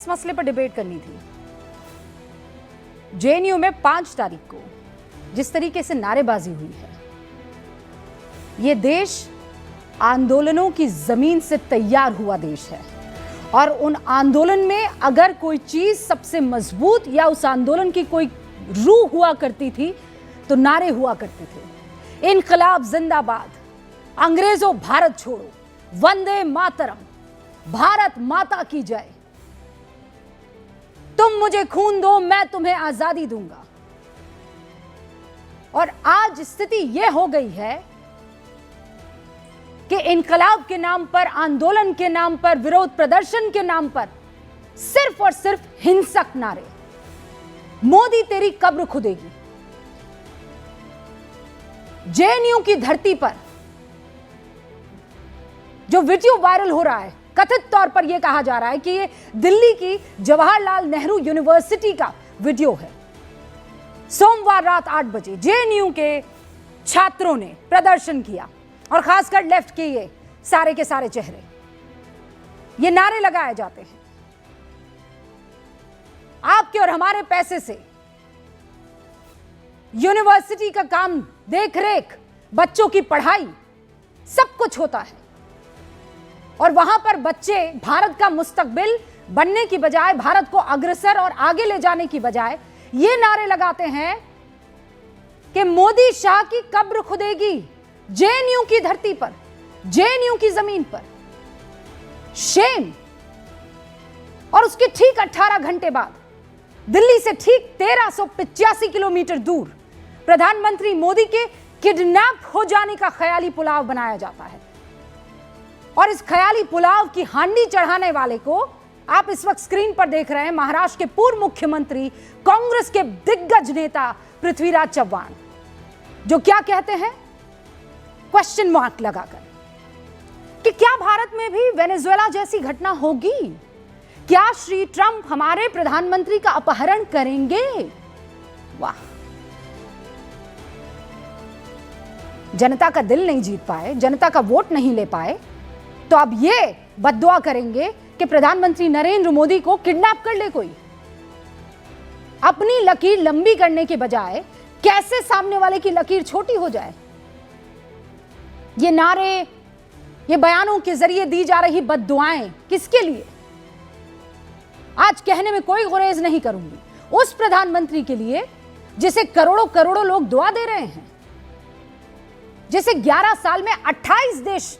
इस मसले पर डिबेट करनी थी। जेएनयू में 5 तारीख को जिस तरीके से नारेबाजी हुई है, यह देश आंदोलनों की जमीन से तैयार हुआ देश है और उन आंदोलन में अगर कोई चीज सबसे मजबूत या उस आंदोलन की कोई रूह हुआ करती थी तो नारे हुआ करते थे। इनकलाब जिंदाबाद, अंग्रेजों भारत छोड़ो, वंदे मातरम, भारत माता की जय, तुम मुझे खून दो मैं तुम्हें आजादी दूंगा। और आज स्थिति यह हो गई है कि इनकलाब के नाम पर, आंदोलन के नाम पर, विरोध प्रदर्शन के नाम पर सिर्फ और सिर्फ हिंसक नारे। मोदी तेरी कब्र खुदेगी। जेएनयू की धरती पर जो वीडियो वायरल हो रहा है, कथित तौर पर यह कहा जा रहा है कि यह दिल्ली की जवाहरलाल नेहरू यूनिवर्सिटी का वीडियो है। सोमवार रात 8 बजे जेएनयू के छात्रों ने प्रदर्शन किया और खासकर लेफ्ट के ये सारे के सारे चेहरे, ये नारे लगाए जाते हैं, आपके और हमारे पैसे से यूनिवर्सिटी का काम, देखरेख, बच्चों की पढ़ाई, सब कुछ होता है। और वहां पर बच्चे भारत का मुस्तकबिल बनने की बजाय, भारत को अग्रसर और आगे ले जाने की बजाय ये नारे लगाते हैं कि मोदी शाह की कब्र खुदेगी जेएनयू की धरती पर, जेएनयू की जमीन पर। शेम। और उसके ठीक 18 घंटे बाद दिल्ली से ठीक 1385 किलोमीटर दूर प्रधानमंत्री मोदी के किडनैप हो जाने का ख्याली पुलाव बनाया जाता है। और इस ख्याली पुलाव की हांडी चढ़ाने वाले को आप इस वक्त स्क्रीन पर देख रहे हैं, महाराष्ट्र के पूर्व मुख्यमंत्री, कांग्रेस के दिग्गज नेता पृथ्वीराज चव्हाण, जो क्या कहते हैं क्वेश्चन मार्क लगाकर कि क्या भारत में भी वेनेजुएला जैसी घटना होगी? क्या श्री ट्रंप हमारे प्रधानमंत्री का अपहरण करेंगे? वाह। जनता का दिल नहीं जीत पाए, जनता का वोट नहीं ले पाए, तो अब ये बद्दुआ करेंगे कि प्रधानमंत्री नरेंद्र मोदी को किडनैप कर ले कोई। अपनी लकीर लंबी करने के बजाय कैसे सामने वाले की लकीर छोटी हो जाए। ये नारे, ये बयानों के जरिए दी जा रही बद्दुआएं किसके लिए? आज कहने में कोई गुरेज नहीं करूंगी, उस प्रधानमंत्री के लिए जिसे करोड़ों करोड़ों लोग दुआ दे रहे हैं, जिसे 11 साल में 28 देश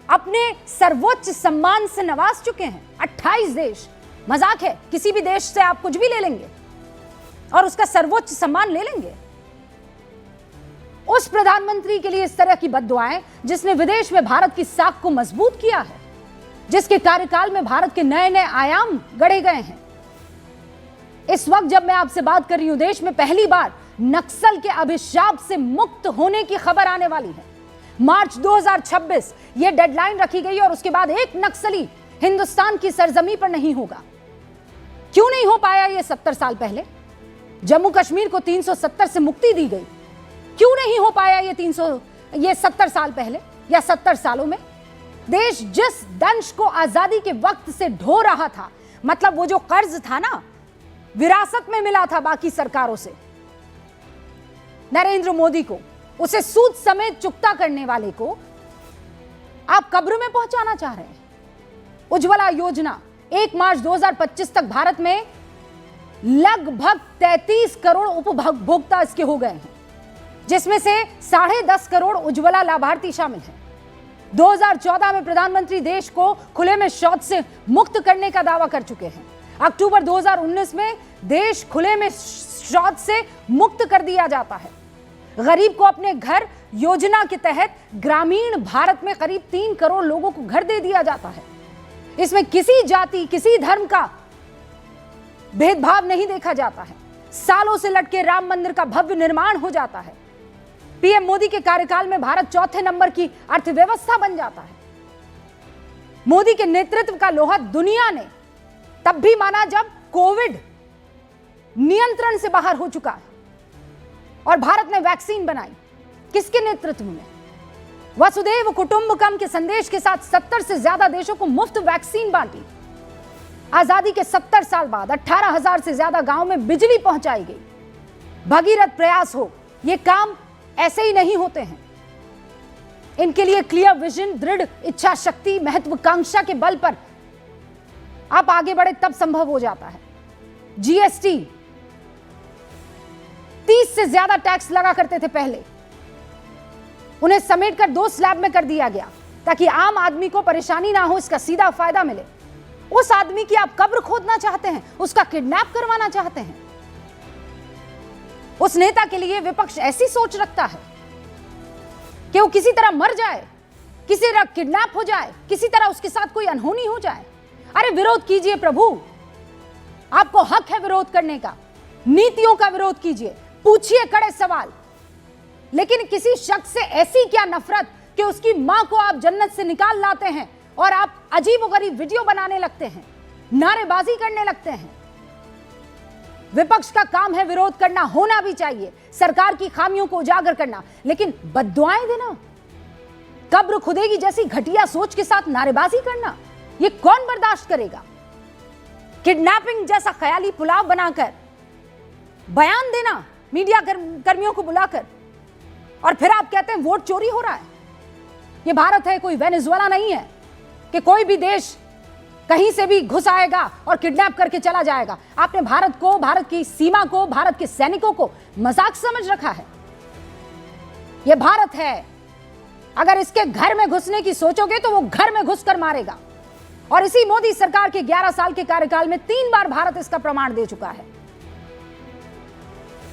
अपने सर्वोच्च सम्मान से नवाज चुके हैं। 28 देश, मजाक है? किसी भी देश से आप कुछ भी ले लेंगे और उसका सर्वोच्च सम्मान ले लेंगे। उस प्रधानमंत्री के लिए इस तरह की बद्दुआएं, जिसने विदेश में भारत की साख को मजबूत किया है, जिसके कार्यकाल में भारत के नए नए आयाम गढ़े गए हैं। इस वक्त जब मैं आपसे बात कर रही हूं, देश में पहली बार नक्सल के अभिशाप से मुक्त होने की खबर आने वाली है। मार्च 2026 यह डेडलाइन रखी गई और उसके बाद एक नक्सली हिंदुस्तान की सरजमी पर नहीं होगा। क्यों नहीं हो पाया यह 70 साल पहले? जम्मू कश्मीर को 370 से मुक्ति दी गई, क्यों नहीं हो पाया ये 70 साल पहले या 70 सालों में? देश जिस दंश को आजादी के वक्त से ढो रहा था, मतलब वो जो कर्ज था ना, विरासत में मिला था बाकी सरकारों से, नरेंद्र मोदी को, उसे सूद समेत चुकता करने वाले को आप कब्र में पहुंचाना चाह रहे हैं। उज्ज्वला योजना 1 मार्च 2025 तक भारत में लगभग 33 करोड़ उपभोक्ता इसके हो गए हैं, जिसमें से 10.5 करोड़ उज्ज्वला लाभार्थी शामिल हैं। 2014 में प्रधानमंत्री देश को खुले में शौच से मुक्त करने का दावा कर चुके हैं। अक्टूबर 2019 में देश खुले में शौच से मुक्त कर दिया जाता है। गरीब को अपने घर योजना के तहत ग्रामीण भारत में करीब 3 करोड़ लोगों को घर दे दिया जाता है। इसमें किसी जाति, किसी धर्म का भेदभाव नहीं देखा जाता है। सालों से लटके राम मंदिर का भव्य निर्माण हो जाता है। पीएम मोदी के कार्यकाल में भारत 4थे नंबर की अर्थव्यवस्था बन जाता है। मोदी के नेतृत्व का लोहा दुनिया ने तब भी माना जब कोविड नियंत्रण से बाहर हो चुका है और भारत ने वैक्सीन बनाई। किसके नेतृत्व में? वसुधैव कुटुंबकम के संदेश के साथ 70 से ज्यादा देशों को मुफ्त वैक्सीन बांटी। आजादी के 70 साल बाद 18,000 से ज्यादा गांव में बिजली पहुंचाई गई। भगीरथ प्रयास हो, ये काम ऐसे ही नहीं होते हैं। इनके लिए क्लियर विजन, दृढ़ इच्छा शक्ति, महत्वाकांक्षा के बल पर आप आगे बढ़े तब संभव हो जाता है। जीएसटी 30 से ज्यादा टैक्स लगा करते थे पहले, उन्हें समेटकर 2 स्लैब में कर दिया गया ताकि आम आदमी को परेशानी ना हो, इसका सीधा फायदा मिले। उस आदमी की आप कब्र खोदना चाहते हैं, उसका किडनैप करवाना चाहते हैं। उस नेता के लिए विपक्ष ऐसी सोच रखता है कि वो किसी तरह मर जाए, किसी तरह किडनैप हो जाए, किसी तरह उसके साथ कोई अनहोनी हो जाए। अरे विरोध कीजिए प्रभु, आपको हक है विरोध करने का, नीतियों का विरोध कीजिए, पूछिए कड़े सवाल। लेकिन किसी शख्स से ऐसी क्या नफरत कि उसकी मां को आप जन्नत से निकाल लाते हैं और आप अजीबोगरीब वीडियो बनाने लगते हैं, नारेबाजी करने लगते हैं। विपक्ष का काम है विरोध करना, होना भी चाहिए, सरकार की खामियों को उजागर करना, लेकिन बद्दुआएं देना, कब्र खुदेगी जैसी घटिया सोच के साथ नारेबाजी करना, यह कौन बर्दाश्त करेगा? किडनैपिंग जैसा ख्याली पुलाव बनाकर बयान देना मीडिया कर्मियों को बुलाकर, और फिर आप कहते हैं वोट चोरी हो रहा है। यह भारत है, कोई वेनेजुएला नहीं है कि कोई भी देश कहीं से भी घुस आएगा और किडनैप करके चला जाएगा। आपने भारत को, भारत की सीमा को, भारत के सैनिकों को मजाक समझ रखा है। यह भारत है, अगर इसके घर में घुसने की सोचोगे तो वो घर में घुसकर मारेगा। और इसी मोदी सरकार के 11 साल के कार्यकाल में 3 बार भारत इसका प्रमाण दे चुका है।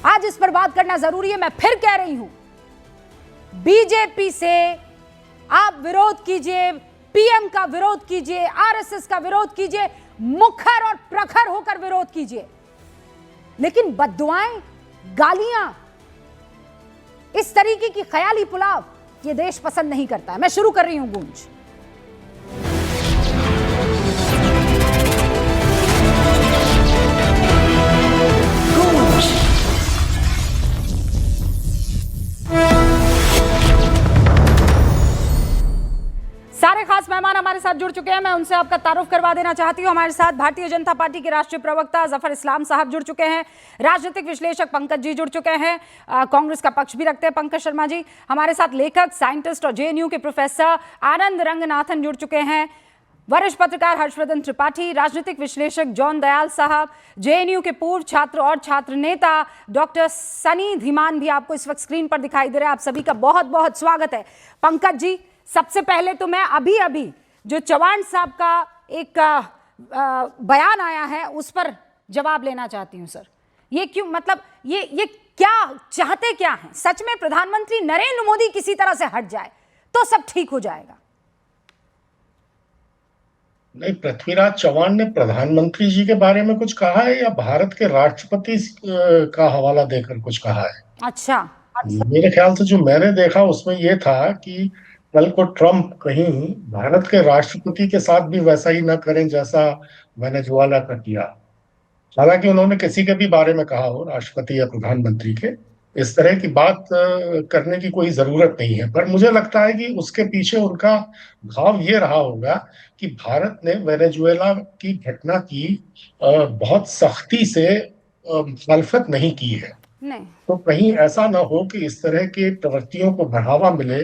आज इस पर बात करना जरूरी है। मैं फिर कह रही हूं, बीजेपी से आप विरोध कीजिए, पीएम का विरोध कीजिए, आरएसएस का विरोध कीजिए, मुखर और प्रखर होकर विरोध कीजिए, लेकिन बद्दुआएं, गालियां, इस तरीके की ख्याली पुलाव ये देश पसंद नहीं करता है। मैं शुरू कर रही हूं गूंज। सारे खास मेहमान हमारे साथ जुड़ चुके हैं, मैं उनसे आपका तारुफ करवा देना चाहती हूं। हमारे साथ भारतीय जनता पार्टी के राष्ट्रीय प्रवक्ता जफर इस्लाम साहब जुड़ चुके हैं, राजनीतिक विश्लेषक पंकज जी जुड़ चुके हैं, कांग्रेस का पक्ष भी रखते हैं पंकज शर्मा जी। हमारे साथ लेखक, साइंटिस्ट और जेएनयू के प्रोफेसर आनंद रंगनाथन जुड़ चुके हैं, वरिष्ठ पत्रकार हर्षवर्धन त्रिपाठी, राजनीतिक विश्लेषक जॉन दयाल साहब, जेएनयू के पूर्व छात्र और छात्र नेता डॉक्टर सनी धीमान भी आपको इस वक्त स्क्रीन पर दिखाई दे रहे हैं। आप सभी का बहुत बहुत स्वागत है। पंकज जी, सबसे पहले तो मैं अभी जो चौहान साहब का एक बयान आया है उस पर जवाब लेना चाहती हूं सर। ये क्यों, मतलब ये क्या चाहते क्या हैं? सच में प्रधानमंत्री नरेंद्र मोदी किसी तरह से हट जाए तो सब ठीक हो जाएगा? नहीं, पृथ्वीराज चौहान ने प्रधानमंत्री जी के बारे में कुछ कहा है या भारत के राष्ट्रपति का हवाला देकर कुछ कहा है? अच्छा, मेरे ख्याल से जो मैंने देखा उसमें यह था कि कल को ट्रंप कहीं भारत के राष्ट्रपति के साथ भी वैसा ही ना करें जैसा वेनेजुएला का किया। हालांकि उन्होंने किसी के भी बारे में कहा हो, राष्ट्रपति या प्रधानमंत्री के, इस तरह की बात करने की कोई जरूरत नहीं है। पर मुझे लगता है कि उसके पीछे उनका भाव ये रहा होगा कि भारत ने वेनेजुएला की घटना की बहुत सख्ती से मुखालफत नहीं की है। नहीं तो कहीं ऐसा ना हो कि इस तरह के प्रवृत्तियों को बढ़ावा मिले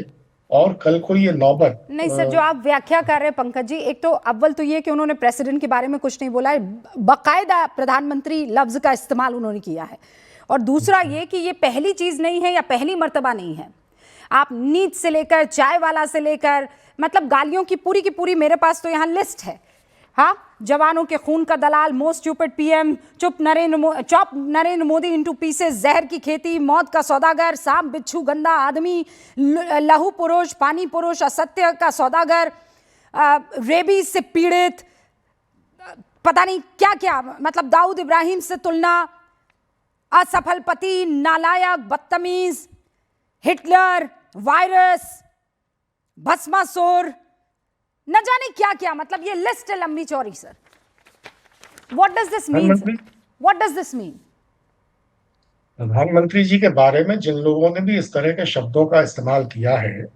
और कल को ये नौबत। नहीं सर, जो आप व्याख्या कर रहे हैं पंकज जी, एक तो अव्वल तो ये कि उन्होंने प्रेसिडेंट के बारे में कुछ नहीं बोला है, बाकायदा प्रधानमंत्री लफ्ज का इस्तेमाल उन्होंने किया है। और दूसरा ये कि ये पहली चीज नहीं है या पहली मर्तबा नहीं है। आप नीच से लेकर चाय वाला से लेकर, मतलब गालियों की पूरी मेरे पास तो यहाँ लिस्ट है। हाँ, जवानों के खून का दलाल, most stupid PM, chop Narendra Modi into pieces, जहर की खेती, मौत का सौदागर, सांप बिच्छू गंदा आदमी, लहू पुरुष, पानी पुरुष, असत्य का सौदागर, रेबीज से पीड़ित, पता नहीं क्या क्या, मतलब दाऊद इब्राहिम से तुलना, असफल पति, नालायक, बदतमीज, हिटलर, वायरस, भस्मासुर, न जाने क्या क्या, मतलब ये लिस्ट है लंबी चौड़ी sir. What does this mean? What does this mean? प्रधानमंत्री जी के बारे में जिन लोगों ने भी इस तरह के शब्दों का इस्तेमाल किया है,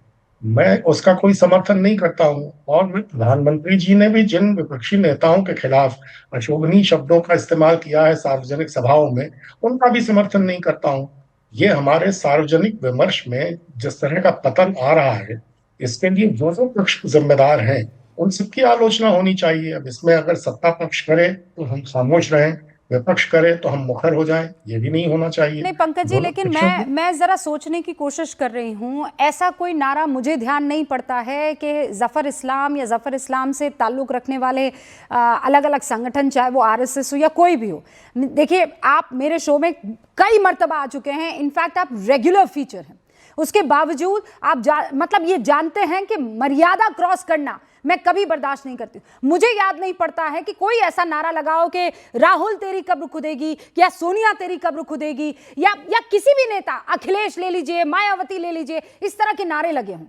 मैं उसका कोई समर्थन नहीं करता हूं। और प्रधानमंत्री जी ने भी जिन विपक्षी नेताओं के खिलाफ अशोभनीय शब्दों का इस्तेमाल किया है सार्वजनिक सभाओं में, उनका भी समर्थन नहीं करता हूं। ये हमारे सार्वजनिक विमर्श में जिस तरह का पतन आ रहा है, इसके लिए जो जो पक्ष जिम्मेदार हैं, उन सबकी आलोचना होनी चाहिए। अब इसमें अगर सत्ता पक्ष करे तो हम खामोश रहें, विपक्ष करे तो हम मुखर हो जाएं, ये भी नहीं होना चाहिए। नहीं पंकज जी, दोनों लेकिन पक्षों की मैं जरा सोचने की कोशिश कर रही हूं। ऐसा कोई नारा मुझे ध्यान नहीं पड़ता है कि जफर इस्लाम या जफर इस्लाम से ताल्लुक रखने वाले अलग अलग संगठन, चाहे वो आरएसएस हो या कोई भी हो। देखिए, आप मेरे शो में कई मर्तबा आ चुके हैं, इनफैक्ट आप रेगुलर फीचर हैं। उसके बावजूद आप मतलब ये जानते हैं कि मर्यादा क्रॉस करना मैं कभी बर्दाश्त नहीं करती। मुझे याद नहीं पड़ता है कि कोई ऐसा नारा लगाओ कि राहुल तेरी कब्र खुदेगी या सोनिया तेरी कब्र खुदेगी या किसी भी नेता, अखिलेश ले लीजिए, मायावती ले लीजिए, इस तरह के नारे लगे हों।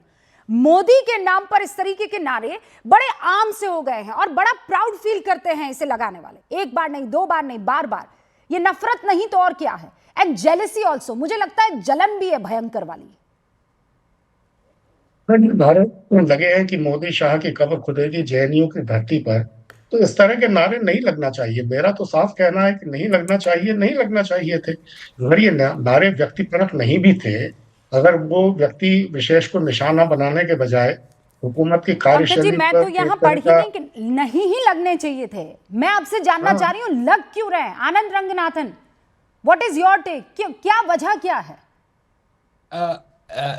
मोदी के नाम पर इस तरीके के नारे बड़े आम से हो गए हैं और बड़ा प्राउड फील करते हैं इसे लगाने वाले। एक बार नहीं, दो बार नहीं, बार बार। ये नफरत नहीं तो और क्या है। एंड जेलसी ऑल्सो, मुझे लगता है जलन भी है भयंकर वाली। भारत को लगे हैं कि मोदी शाह की कब्र खुदेगी जेएनयू की धरती पर, तो इस तरह के नारे नहीं लगना चाहिए। मेरा तो साफ कहना है कि नहीं लगना चाहिए, नहीं लगना चाहिए थे। अगर ये नारे व्यक्तिपरक नहीं भी थे, अगर वो व्यक्ति विशेष को निशाना बनाने के बजाय हुकूमत की पंकज जी, कार्यशैली मैं तो पर यहाँ एक पढ़ तरह ही का। नहीं कि नहीं ही लगने चाहिए थे। मैं आपसे जानना हाँ, चाह रही हूँ, लग क्यों रहे हैं? Anand Ranganathan, what is your take? क्या वजह क्या है?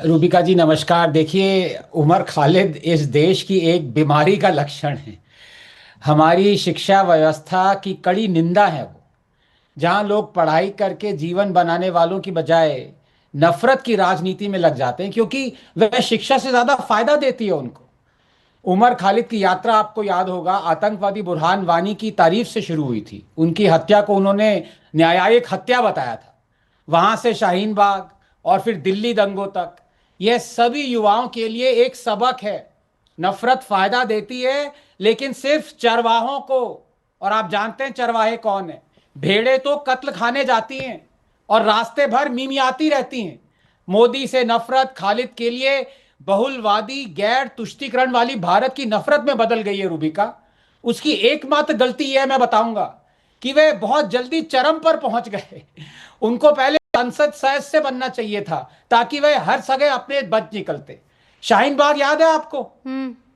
रूबिका जी नमस्कार। देखिए, उमर खालिद इस देश की एक बीमारी का लक्षण है। हमारी शिक्षा व्यवस्था की कड़ी निंदा है वो। जहाँ लोग पढ़ाई करके जीवन बनाने वालों की बजाय नफरत की राजनीति में लग जाते हैं, क्योंकि वह शिक्षा से ज़्यादा फायदा देती है उनको। उमर खालिद की यात्रा आपको याद होगा, आतंकवादी बुरहान वानी की तारीफ से शुरू हुई थी। उनकी हत्या को उन्होंने न्यायिक हत्या बताया था। वहां से शाहीन बाग और फिर दिल्ली दंगों तक, यह सभी युवाओं के लिए एक सबक है। नफरत फायदा देती है, लेकिन सिर्फ चरवाहों को। और आप जानते हैं चरवाहे कौन है? भेड़े तो कत्ल खाने जाती हैं और रास्ते भर मिमियाती रहती हैं। मोदी से नफरत खालिद के लिए बहुलवादी गैर तुष्टीकरण वाली भारत की नफरत में बदल गई है रूबिका। उसकी एकमात्र गलती यह मैं बताऊंगा कि वे बहुत जल्दी चरम पर पहुंच गए। उनको पहले संसद सदस्य बनना चाहिए था, ताकि वे हर सगे अपने बच निकलते। शाहीन बाग याद है आपको?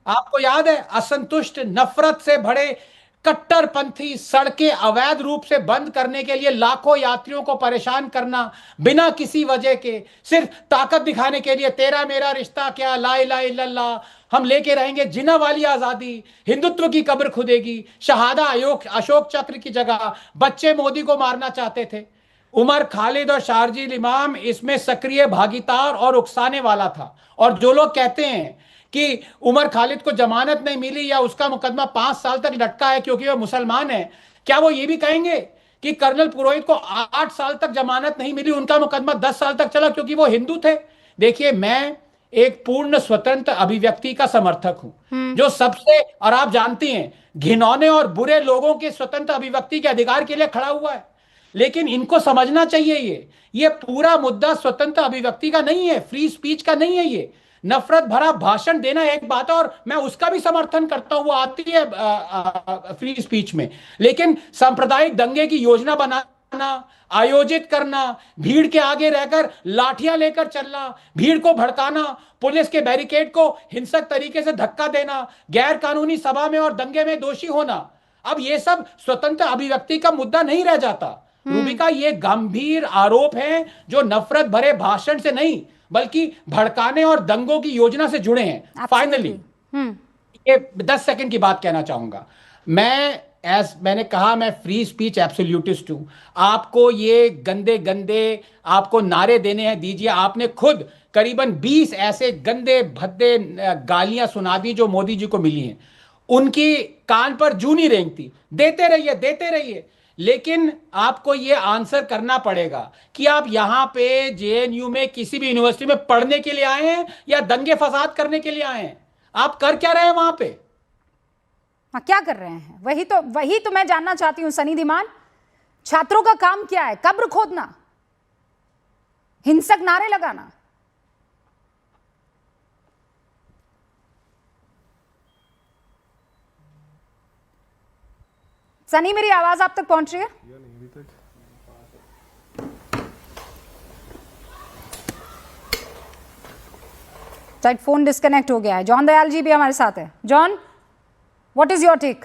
आपको याद है? असंतुष्ट, नफरत से भरे कट्टरपंथी सड़कें अवैध रूप से बंद करने के लिए लाखों यात्रियों को परेशान करना, बिना किसी वजह के, सिर्फ ताकत दिखाने के लिए। तेरा मेरा रिश्ता क्या, ला इलाहा इल्लल्लाह, हम लेके रहेंगे जिन्ना वाली आजादी, हिंदुत्व की कब्र खुदेगी, शहादा अशोक चक्र की जगह बच्चे मोदी को मारना चाहते थे। उमर खालिद और शारजील इमाम इसमें सक्रिय भागीदार और उकसाने वाला था। और जो लोग कहते हैं कि उमर खालिद को जमानत नहीं मिली या उसका मुकदमा 5 साल तक लटका है क्योंकि वह मुसलमान है, क्या वो ये भी कहेंगे कि कर्नल पुरोहित को 8 साल तक जमानत नहीं मिली, उनका मुकदमा 10 साल तक चला क्योंकि वो हिंदू थे? देखिए, मैं एक पूर्ण स्वतंत्र अभिव्यक्ति का समर्थक हूं, जो सबसे, और आप जानती हैं, घिनौने और बुरे लोगों के स्वतंत्र अभिव्यक्ति के अधिकार के लिए खड़ा हुआ है। लेकिन इनको समझना चाहिए, ये पूरा मुद्दा स्वतंत्र अभिव्यक्ति का नहीं है, फ्री स्पीच का नहीं है। ये नफरत भरा भाषण देना एक बात है, और मैं उसका भी समर्थन करता हूं, वो आती है फ्री स्पीच में। लेकिन सांप्रदायिक दंगे की योजना बनाना, आयोजित करना, भीड़ के आगे रहकर लाठियां लेकर चलना, भीड़ को भड़काना, पुलिस के बैरिकेड को हिंसक तरीके से धक्का देना, गैर कानूनी सभा में और दंगे में दोषी होना, अब ये सब स्वतंत्र अभिव्यक्ति का मुद्दा नहीं रह जाता। रूबिका, ये गंभीर आरोप हैं जो नफरत भरे भाषण से नहीं बल्कि भड़काने और दंगों की योजना से जुड़े हैं। फाइनली ये 10 सेकंड की बात कहना चाहूंगा। मैंने कहा, मैं फ्री स्पीच एब्सोल्यूटिस्ट हूं। आपको ये गंदे गंदे आपको नारे देने हैं, दीजिए। आपने खुद करीबन 20 ऐसे गंदे भद्दे गालियां सुना दी जो मोदी जी को मिली हैं, उनकी कान पर जू नहीं रेंगती। देते रहिए, देते रहिए, लेकिन आपको यह आंसर करना पड़ेगा कि आप यहां पे जेएनयू में किसी भी यूनिवर्सिटी में पढ़ने के लिए आए हैं या दंगे फसाद करने के लिए आए हैं। आप कर क्या रहे हैं वहां पे? हाँ, क्या कर रहे हैं? वही तो मैं जानना चाहती हूं सनी धीमान। छात्रों का काम क्या है? कब्र खोदना, हिंसक नारे लगाना? सनी, मेरी आवाज आप तक पहुंच रही है? शायद फोन डिस्कनेक्ट हो गया है। जॉन दयाल जी भी हमारे साथ है। John, what is your take?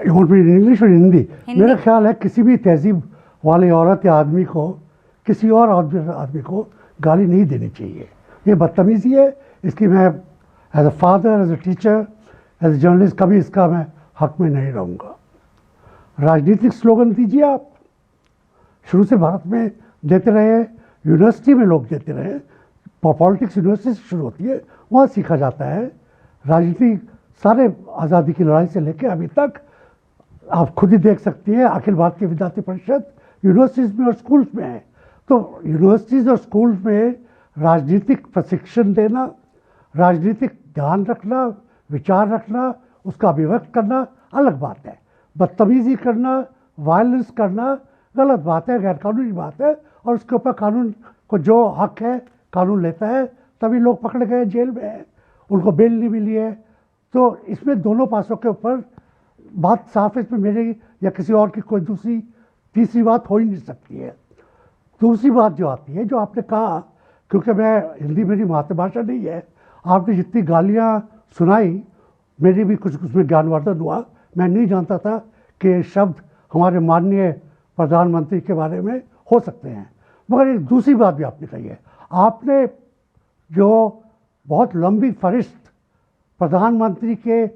English और हिंदी? मेरा ख्याल है किसी भी तहजीब वाले औरत या आदमी को किसी और आदमी को गाली नहीं देनी चाहिए। ये बदतमीजी है। इसकी मैं as a father, as a teacher, as a journalist कभी इसका मैं हक में नहीं रहूँगा। राजनीतिक स्लोगन दीजिए आप, शुरू से भारत में देते रहे, यूनिवर्सिटी में लोग देते रहे, पॉलिटिक्स यूनिवर्सिटी से शुरू होती है, वहाँ सीखा जाता है। राजनीति सारे आज़ादी की लड़ाई से लेकर अभी तक आप खुद ही देख सकती हैं, अखिल भारतीय विद्यार्थी परिषद यूनिवर्सिटीज़ में और स्कूल्स में है। तो यूनिवर्सिटीज़ और स्कूल्स में राजनीतिक प्रशिक्षण देना, राजनीतिक ध्यान रखना, विचार रखना, उसका अभिव्यक्त करना अलग बात है। बदतमीज़ी करना, वायलेंस करना गलत बात है, गैरकानूनी बात है, और उसके ऊपर कानून को जो हक है कानून लेता है। तभी लोग पकड़े गए, जेल में हैं, उनको बेल नहीं मिली है। तो इसमें दोनों पासों के ऊपर बात साफ है। इसमें मेरी या किसी और की कोई दूसरी तीसरी बात हो ही नहीं सकती है। दूसरी बात जो आती है, जो आपने कहा, क्योंकि मैं हिंदी मेरी मातृभाषा नहीं है, आपने जितनी गालियाँ सुनाई मेरी भी कुछ उसमें ज्ञानवर्धन हुआ। मैं नहीं जानता था कि ये शब्द हमारे माननीय प्रधानमंत्री के बारे में हो सकते हैं। मगर एक दूसरी बात भी आपने कही है। आपने जो बहुत लंबी फहरिस्त प्रधानमंत्री के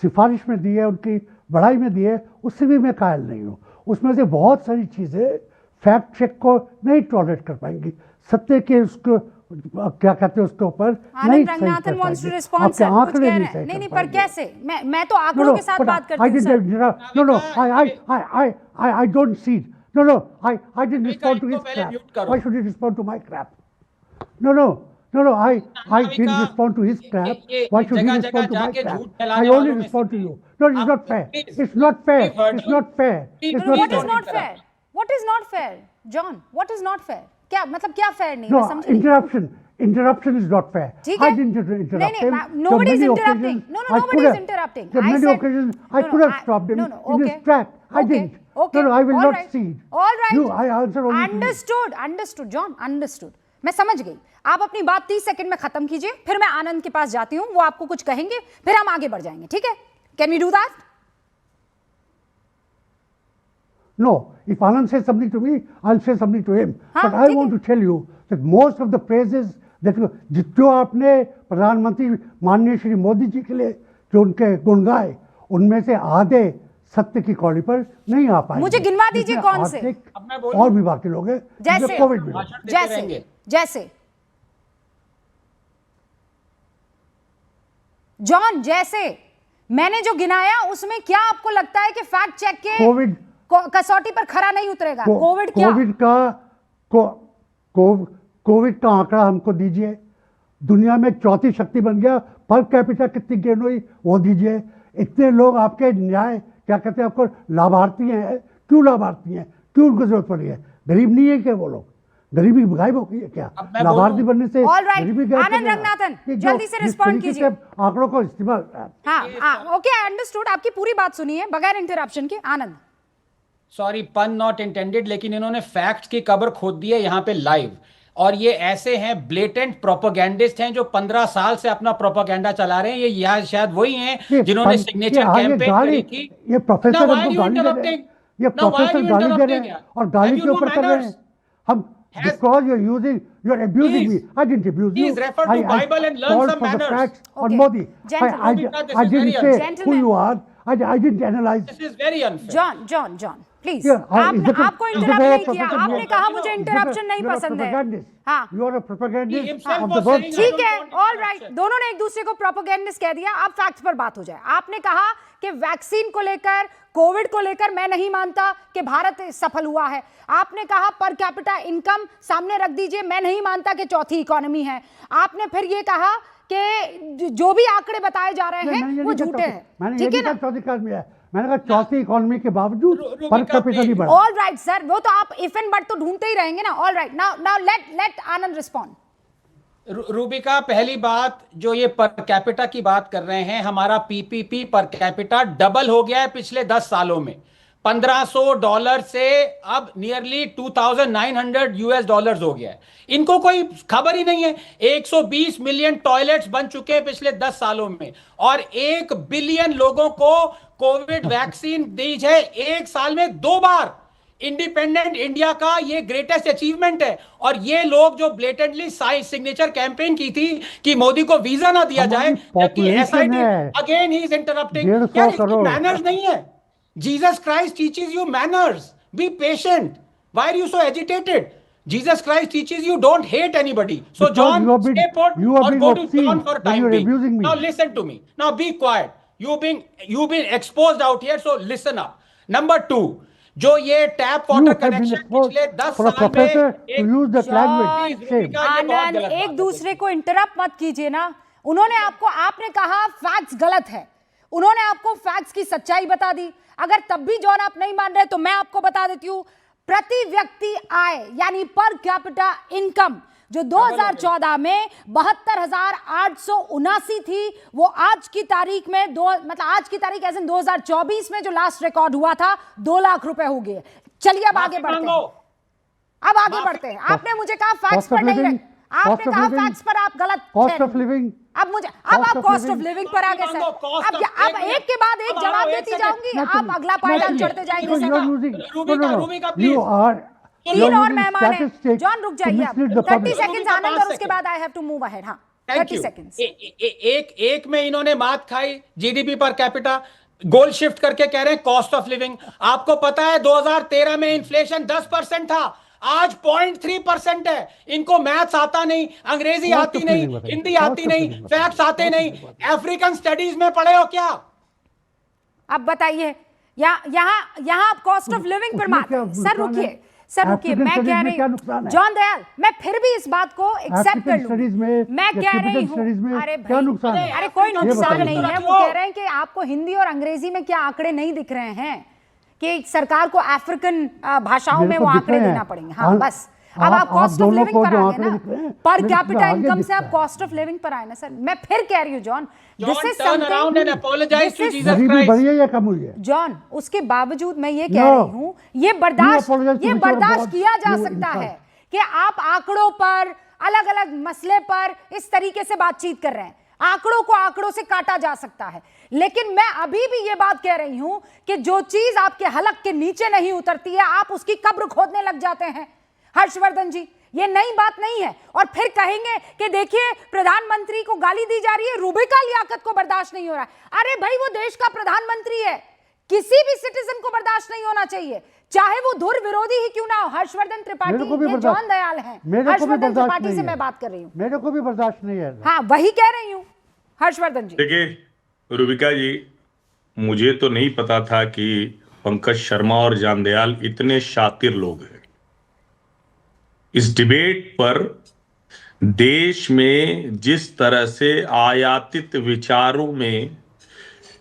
सिफारिश में दी है, उनकी बढ़ाई में दी है, उससे भी मैं कायल नहीं हूँ। उसमें से बहुत सारी चीज़ें फैक्ट चेक को नहीं टॉलरेट कर पाएंगी, सत्य के उसको क्या कहते हैं उसके ऊपर नहीं सही कर पाएंगे। आपके आंकड़े नहीं सही नहीं, पर कैसे? मैं तो आंकड़ों के साथ बात करती हूं sir. No, I don't see. No, I didn't respond to his crap. Why should he respond to my crap? No, I didn't respond to his crap. Why should he respond to my crap? I only respond to you. No, it's not fair. It's not fair. It's not fair. What is not fair? What is not fair, John? What is not fair? क्या मतलब क्या fair नहीं? No, interruption is not fair. I didn't interrupt him. Nobody is interrupting. No, nobody is interrupting. On many occasions, I could have stopped him in his track. I didn't. No, I will not cede. All right. You, I answer only to you. Understood, John. Understood. मैं समझ गई। आप अपनी बात 30 second में खत्म कीजिए, फिर मैं आनंद के पास जाती हूँ, वो आपको कुछ कहेंगे, फिर हम आगे बढ़ जाएंगे, ठीक है? Can we do that? No, if Anand says something to me, I'll say something to him. But I want to tell you that most of the praises that जो आपने प्रधानमंत्री माननीय श्री मोदी जी के लिए जो उनके गुण गाए, उनमें से आधे सत्य की कौड़ी पर नहीं आ पाए। मुझे गिनवा दीजिए कौन से। और भी बाकी लोग हैं जो कोविड में जैसे जॉन, जैसे मैंने जो गिनाया उसमें क्या आपको लगता है कि फैक्ट चेक के कोविड कसौटी पर खरा नहीं उतरेगा? कोविड क्या? कोविड का आंकड़ा हमको दीजिए। दुनिया में चौथी शक्ति बन गया, पर कैपिटा कितनी गेन हुई वो दीजिए। इतने लोग आपके न्याय क्या कहते हैं, आपको लाभार्थी हैं। क्यों लाभार्थी हैं? क्यों उनको जरूरत पड़ी है? गरीब नहीं है क्या वो लोग? गरीबी गायब हो गई है क्या? लाभार्थी बनने से गरीबी गायब? आनंद रंगनाथन, जल्दी से रिस्पॉन्ड कीजिए। आंकड़ों को इस्तेमाल। Okay, understood. आपकी पूरी बात सुनिए बगैर इंटरप्शन के। आनंद, सॉरी, पन नॉट इंटेंडेड, लेकिन इन्होंने फैक्ट की कब्र खोद दी है यहाँ पे लाइव। और ये ऐसे हैं ब्लेटेंट प्रोपेगेंडिस्ट हैं जो 15 साल से अपना प्रोपेगेंडा चला रहे हैं। ये यहाँ शायद वही हैं जिन्होंने सिग्नेचर कैंपेन करी थी। ये प्रोफेसर हमको गाली दे रहे हैं, ये प्रोफेसर गाली दे रहे हैं और गाली के ऊपर कर रहे हैं। हम because you're abusing me. I didn't abuse you. Please refer to Bible and learn some manners. On Modi, I didn't say who you are. I didn't analyze. This is very unfair. John, please. आपको interrupt नहीं किया। आपने कहा मुझे interruption नहीं पसंद है। हाँ, you are a propagandist of the world. ठीक है, ऑल राइट। दोनों ने एक दूसरे को प्रोपेगेंडिस्ट कह दिया। अब फैक्ट्स पर बात हो जाए। आपने कहा कि वैक्सीन को लेकर, कोविड को लेकर मैं नहीं मानता कि भारत सफल हुआ है। आपने कहा पर कैपिटा इनकम सामने रख दीजिए, मैं नहीं मानता कि चौथी इकोनॉमी है। आपने फिर ये कहा कि जो भी आंकड़े बताए जा रहे हैं वो झूठे हैं, ठीक है ना? चौथी इकोनॉमी है, मैंने कहा चौथी इकोनॉमी के बावजूद पर कैपिटा नहीं बढ़ा। ऑल राइट सर, वो तो आप इफ एंड बट तो ढूंढते ही रहेंगे ना। ऑल राइट, नाउ लेट आनंद रिस्पॉन्ड। रूबिका, पहली बात जो ये पर कैपिटा की बात कर रहे हैं, हमारा पीपीपी पर कैपिटा डबल हो गया है पिछले 10 सालों में। $1500 से अब नियरली $2900 हो गया है। इनको कोई खबर ही नहीं है। 120 मिलियन टॉयलेट्स बन चुके हैं पिछले 10 सालों में, और 1 बिलियन लोगों को कोविड वैक्सीन दी है एक साल में 2 बार। इंडिपेंडेंट इंडिया का ये ग्रेटेस्ट अचीवमेंट है। और ये लोग जो ब्लेटेंटली सिग्नेचर कैंपेन की थी कि मोदी को वीजा ना दिया जाए, जबकि SIT again he is interrupting. क्या इसकी मैनर्स नहीं है? Jesus Christ teaches you manners, be patient, why are you so agitated? Jesus Christ teaches you don't hate anybody. So John, stay put or go to John for time being. Now listen to me. Now be quiet. You've been exposed out here, so listen up. Number 2, जो ये tap water connection पिछले 10 साल में आनंद, एक दूसरे को interrupt मत कीजिए ना। आपने कहा फैक्ट्स गलत है, उन्होंने आपको फैक्ट्स की सच्चाई बता दी। अगर तब भी जॉन आप नहीं मान रहे तो मैं आपको बता देती हूँ, प्रति व्यक्ति आय यानी पर कैपिटा इनकम जो 2014 में 72,879 थी, वो आज की तारीख में आज की तारीख ऐसे 2024 में जो लास्ट रिकॉर्ड हुआ था 2 लाख रुपए हो गए। चलिए अब आगे बढ़ते हैं। आपने मुझे कहा फैक्ट्स पर नहीं रहे, आपने कहा फैक्ट्स पर आप गलत। कॉस्ट ऑफ लिविंग, अब आप कॉस्ट ऑफ लिविंग पर आ गए सर। अब एक के बाद एक जवाब देती जाऊंगी, आप अगला पायदान चढ़ते जाएंगे। 3 और मेहमान हैं। जॉन रुक जाइए आप, 30 सेकंड्स आनंद, और उसके बाद I have to move ahead. हाँ 30 सेकंड्स। एक में इन्होंने मात खाई जीडीपी पर कैपिटा, गोल शिफ्ट करके कह रहे हैं कॉस्ट ऑफ लिविंग। आपको पता है 2013 में इन्फ्लेशन 10% था, आज 0.3% है। इनको मैथ्स आता नहीं, अंग्रेजी आती नहीं, हिंदी आती नहीं, फैक्ट्स आते नहीं, अफ्रीकन स्टडीज में पढ़े हो क्या? अब बताइए, यहाँ आप कॉस्ट ऑफ लिविंग पर मात। सर रुकिए, मैं कह रही हूँ जॉन दयाल, मैं फिर भी इस बात को एक्सेप्ट कर लूं। मैं कह रही हूँ अरे कोई नुकसान नहीं है। वो कह रहे हैं कि आपको हिंदी और अंग्रेजी में क्या आंकड़े नहीं दिख रहे हैं कि सरकार को अफ्रीकन भाषाओं में वो आंकड़े देना पड़ेंगे। हाँ बस, अब आप कॉस्ट ऑफ लिविंग पर आ गए ना, पर कैपिटा इनकम से आप कॉस्ट ऑफ लिविंग पर आए ना सर। मैं फिर कह रही हूँ John, this is something John, उसके बावजूद मैं ये कह रही हूँ ये बर्दाश्त किया जा सकता है कि आप आंकड़ों पर, अलग अलग मसले पर इस तरीके से बातचीत कर रहे हैं। आंकड़ों को आंकड़ों से काटा जा सकता है, लेकिन मैं अभी भी ये बात कह रही हूं कि जो चीज आपके हलक के नीचे नहीं उतरती है, आप उसकी कब्र खोदने लग जाते हैं। हर्षवर्धन जी, ये नई बात नहीं है। और फिर कहेंगे कि देखिए प्रधानमंत्री को गाली दी जा रही है, रूबिका लियाकत को बर्दाश्त नहीं हो रहा है। अरे भाई, वो देश का प्रधानमंत्री है, किसी भी सिटीजन को बर्दाश्त नहीं होना चाहिए, चाहे वो धुर विरोधी ही क्यों ना हो। हर्षवर्धन त्रिपाठी, ये जॉन दयाल हैं, हर्षवर्धन त्रिपाठी से मैं बात कर रही हूँ। मेरे को भी बर्दाश्त नहीं है। हाँ वही कह रही हूँ हर्षवर्धन जी। देखिए रूबिका जी, मुझे तो नहीं पता था कि पंकज शर्मा और जॉन दयाल इतने शातिर लोग हैं। इस डिबेट पर देश में जिस तरह से आयातित विचारों में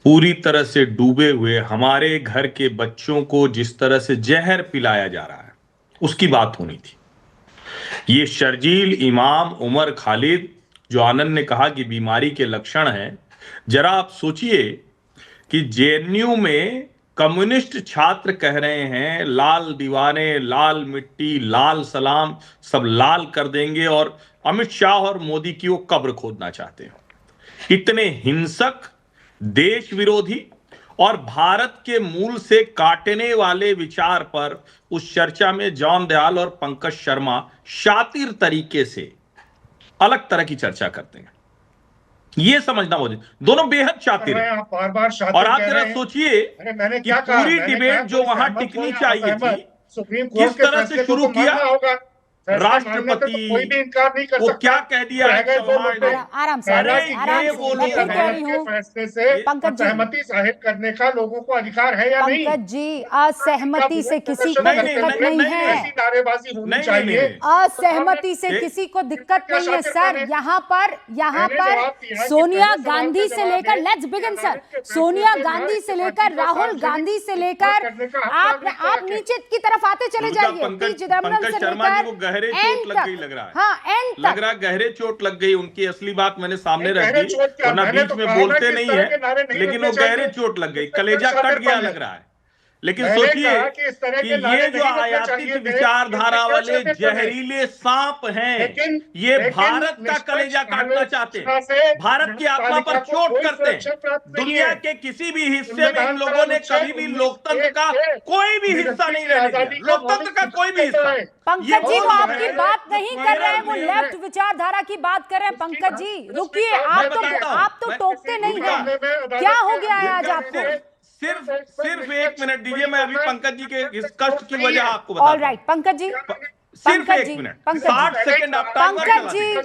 पूरी तरह से डूबे हुए हमारे घर के बच्चों को जिस तरह से जहर पिलाया जा रहा है, उसकी बात होनी थी। ये शर्जील इमाम उमर खालिद जो आनंद ने कहा कि बीमारी के लक्षण हैं, जरा आप सोचिए कि जेएनयू में कम्युनिस्ट छात्र कह रहे हैं लाल दीवारें, लाल मिट्टी, लाल सलाम, सब लाल कर देंगे, और अमित शाह और मोदी की वो कब्र खोदना चाहते हैं। इतने हिंसक, देश विरोधी और भारत के मूल से काटने वाले विचार पर उस चर्चा में जॉन दयाल और पंकज शर्मा शातिर तरीके से अलग तरह की चर्चा करते हैं। ये समझना मुझे, दोनों बेहद शातिर हैं। और आप जरा सोचिए कि पूरी डिबेट जो वहां टिकनी चाहिए थी, किस तरह से शुरू किया। राष्ट्रपति कोई भी इनकार नहीं कर वो सकता। क्या कह दिया, आराम से फैसले से असहमति जाहिर करने का लोगों को अधिकार है या नहीं? पंकज जी, असहमति से किसी को दिक्कत नहीं है, ऐसी नारेबाजी होनी चाहिए। असहमति से किसी को दिक्कत नहीं है सर। यहाँ पर सोनिया गांधी से लेकर, let's begin sir, Sonia Gandhi से लेकर राहुल गांधी से लेकर आप नीचे की तरफ आते चले जाइए, पी चिदम्बरम से लेकर गहरे एंड चोट लग तक। गई लग रहा है। हाँ, एंड लग तक। रहा है गहरे चोट लग गई उनकी, असली बात मैंने सामने रख गहरे दी, चोट क्या? वरना मैंने बीच तो में कहा ना बोलते कि इस नहीं तरह है, के नारे नहीं लेकिन लगने वो गहरे चाहिए। चोट लग गई, इसमें कलेजा कोई कट गया शातिरपन लग रहा है। लेकिन मैंने सोचिए कहा कि इस तरह कि के नारे ये जो नहीं लगने आयातित चाहिए थे, विचारधारा इसमें क्या वाले शातिरपन है? जहरीले सांप हैं, ये लेकिन भारत का निष्पक्ष कलेजा काटना चाहते आलोचना हैं, से भारत की आत्मा पर न्यायपालिका को चोट कोई करते हैं। सुरक्षा प्राप्त नहीं दुनिया है। के किसी भी हिस्से में इन संविधान का लोगों ने अनुच्छेद कभी भी 19 लोकतंत्र का से कोई भी हिस्सा अभिव्यक्ति नहीं की रहने दिया, आजादी का लोकतंत्र का कोई भी हिस्सा। ये पंकज जी वो बहुत आपकी है, बात नहीं कर रहे हैं, वो मेरा लेफ्ट विचारधारा की बात कर रहे हैं। पंकज जी रुकिए, आप तो टोकते नहीं हैं। क्या हो गया है आज आपको? सिर्फ एक मिनट दीजिए, मैं अभी पंकज जी के इस कष्ट की वजह आपको बताता ऑल हूं। राइट पंकज जी, सिर्फ पंकज एक जी, मिनट, पंकज 60 जी, सेकंड आप टाइमर पंकज चला जी, दीजिए।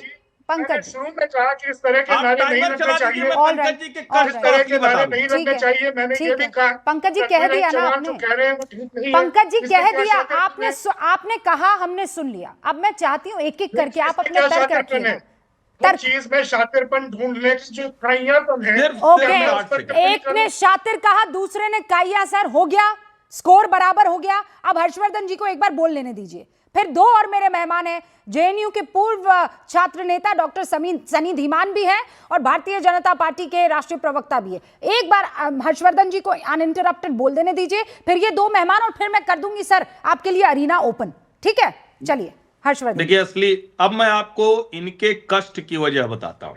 पंकज जी, शुरू में कहा कि इस तरह के आप नारे नहीं टाइमर लगने चला दीजिए, चाहिए। मैं All पंकज right, जी के all कष्ट इस right. तरह असली के बता नारे दूं। नहीं ठीक लगने है, चाहिए। मैंने ठीक ये भी है। कहा पंकज जी कि कह मेरे दिया ना जवान आपने। जो कह रहे हैं वो ठीक नहीं है। पंकज जी इसमें कह क्या दिया, शातिरपन है? आपने कहा, हमने सुन लिया। अब मैं चाहती हूँ एक एक करके आप अपने क्या तर्क शातिरपन रखिए। है? वो चीज में शातिरपन ढूंढने की जो इकाइयां तो हैं, सिर्फ ओके, मैं उस पर टिप्पणी एक ने शातिर कहा, दूसरे ने काइया। सर हो गया, स्कोर बराबर हो गया। अब हर्षवर्धन जी को एक बार बोल लेने दीजिए। फिर दो और मेरे मेहमान हैं, जेएनयू के पूर्व छात्र नेता डॉक्टर सनी धीमान भी हैं और भारतीय जनता पार्टी के राष्ट्रीय प्रवक्ता भी है। एक बार हर्षवर्धन जी को अनइंटरप्टेड बोल देने दीजिए, फिर ये दो मेहमान, और फिर मैं कर दूंगी सर आपके लिए अरीना ओपन। ठीक है, चलिए हर्षवर्धन। देखिए असली, अब मैं आपको इनके कष्ट की वजह बताता हूं।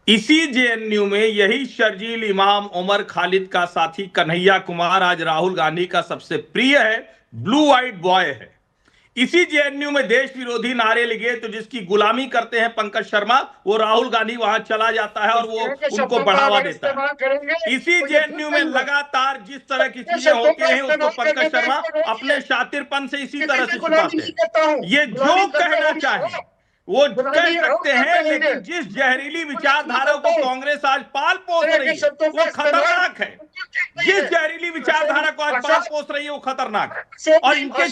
इसी जेएनयू में यही शर्जील इमाम उमर खालिद का साथी कन्हैया कुमार आज राहुल गांधी का सबसे प्रिय है, ब्लू व्हाइट बॉय है। इसी जेएनयू में देश विरोधी नारे लगे तो जिसकी गुलामी करते हैं पंकज शर्मा, वो राहुल गांधी वहां चला जाता है और वो उनको बढ़ावा देता है। इसी जेएनयू में लगातार जिस तरह की चीजें होती हैं उसको पंकज शर्मा अपने शातिरपन से इसी तरह से छुपाते हैं। ये जो कहना चाहे वो कह सकते हैं, लेकिन जिस जहरीली विचारधारा को कांग्रेस आज पाल पोस रही है वो खतरनाक है। जिस जहरीली विचारधारा को आज पाल पोस रही है वो खतरनाक है, और इनके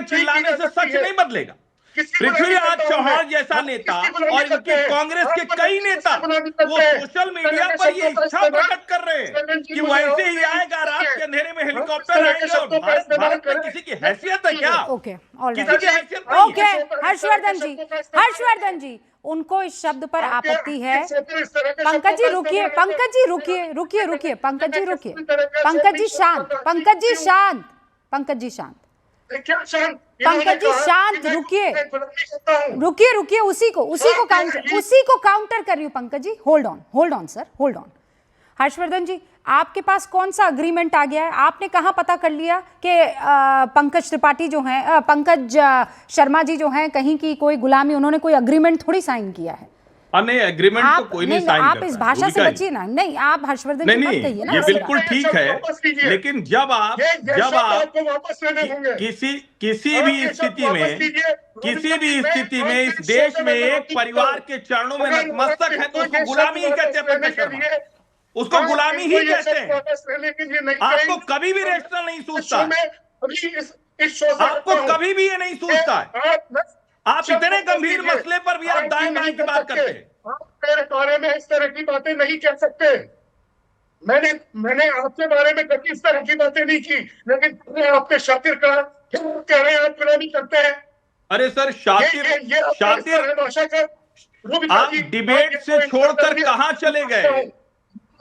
चिल्लाने से सच नहीं बदलेगा। पृथ्वीराज चौहान जैसा नेता और इनके कांग्रेस के कई नेता वो सोशल मीडिया पर ये इच्छा प्रकट कर रहे हैं कि वैसे ही आएगा, रात के अंधेरे में हेलीकॉप्टर आएंगे, और भारत में किसी की हैसियत है क्या? ओके, ऑल किसी की राइट, हैसियत नहीं ओके। है। हर्षवर्धन जी उनको इस शब्द पर आपत्ति है। पंकज जी रुकिए, पंकज जी रुकिए, रुकिए रुकिए, पंकज जी रुकिए, पंकज जी शांत, पंकज जी शांत, पंकज जी शांत, पंकज जी शांत, रुकिए रुकिए रुकिए, उसी को काउंटर कर रही हूँ। Pankaj ji hold on sir, hold on. Harshvardhan ji आपके पास कौन सा अग्रीमेंट आ गया है? आपने कहाँ पता कर लिया कि पंकज त्रिपाठी जो हैं, पंकज शर्मा जी जो हैं, कहीं की कोई गुलामी, उन्होंने कोई अग्रीमेंट थोड़ी साइन किया है? नहीं, एग्रीमेंट तो कोई नहीं साइन आप करता इस है, भाषा से भूमिका बचिए ना। नहीं, आप हर्षवर्धन जी मत कहिए ना। ये ऐसी बिल्कुल बात। ठीक है, लेकिन जब आप किसी भी स्थिति में इस देश में एक परिवार के चरणों में नतमस्तक है तो उसको गुलामी ही कहते हैं। पंकज शर्मा उसको गुलामी ही कहते हैं। आपको कभी भी रेशनल नहीं सूझता, आपको कभी भी ये नहीं सूझता है। आप इतने गंभीर मसले पर भी आप दाएं बाएं की बात करते हैं। आप मेरे बारे में इस तरह की बातें नहीं कह सकते। मैंने आपके बारे में कभी इस तरह की बातें नहीं की, लेकिन आपने शातिर कहा, कह रहे हैं आप गुलामी करते हैं। अरे सर, शातिर आप डिबेट से छोड़कर कहां चले गए?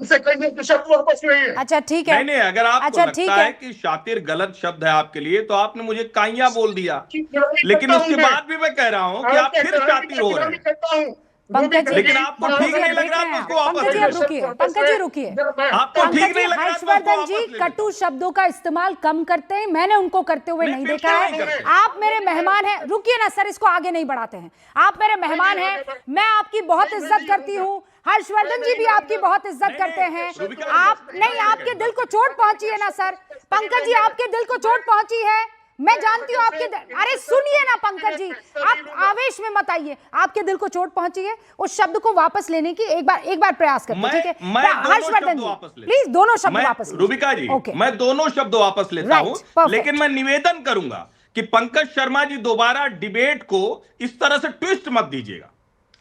अच्छा ठीक है, नहीं, अगर आपको अच्छा, लगता है कि शातिर गलत शब्द है आपके लिए तो आपने मुझे काइया बोल दिया, लेकिन उसके बाद भी मैं कह रहा हूं कि आप फिर शातिर हो रहे हैं। पंकज जी, लेकिन आपको ठीक नहीं लग रहा तो उसको वापस पंकज जी ले अब लो। रुकिए, पंकज जी रुकिए। आपको ठीक पंकज जी, नहीं लग रहा तो उसको हर्षवर्धन वापस जी ले लो। कटु शब्दों का इस्तेमाल कम करते हैं, मैंने उनको करते हुए नहीं देखा है। आप मेरे मेहमान हैं, रुकिए ना सर, इसको आगे नहीं बढ़ाते हैं। आप मेरे मेहमान हैं, मैं आपकी बहुत इज्जत करती हूँ, हर्षवर्धन जी भी आपकी बहुत इज्जत करते हैं। आप नहीं, आपके दिल को चोट पहुंची है ना सर। पंकज जी आपके दिल को चोट पहुंची है, मैं जानती हूँ आपके अरे सुनिए ना पंकज जी, आप आवेश में मत आइए। आपके दिल को चोट पहुंची है, उस शब्द को वापस लेने की एक बार प्रयास करते, ठीक है? हर्षवर्धन जी प्लीज दोनों शब्द वापस लीजिए। रूबिका जी, मैं दोनों शब्द वापस लेता हूं, लेकिन मैं निवेदन करूंगा कि पंकज शर्मा जी दोबारा डिबेट को इस तरह से ट्विस्ट मत दीजिएगा।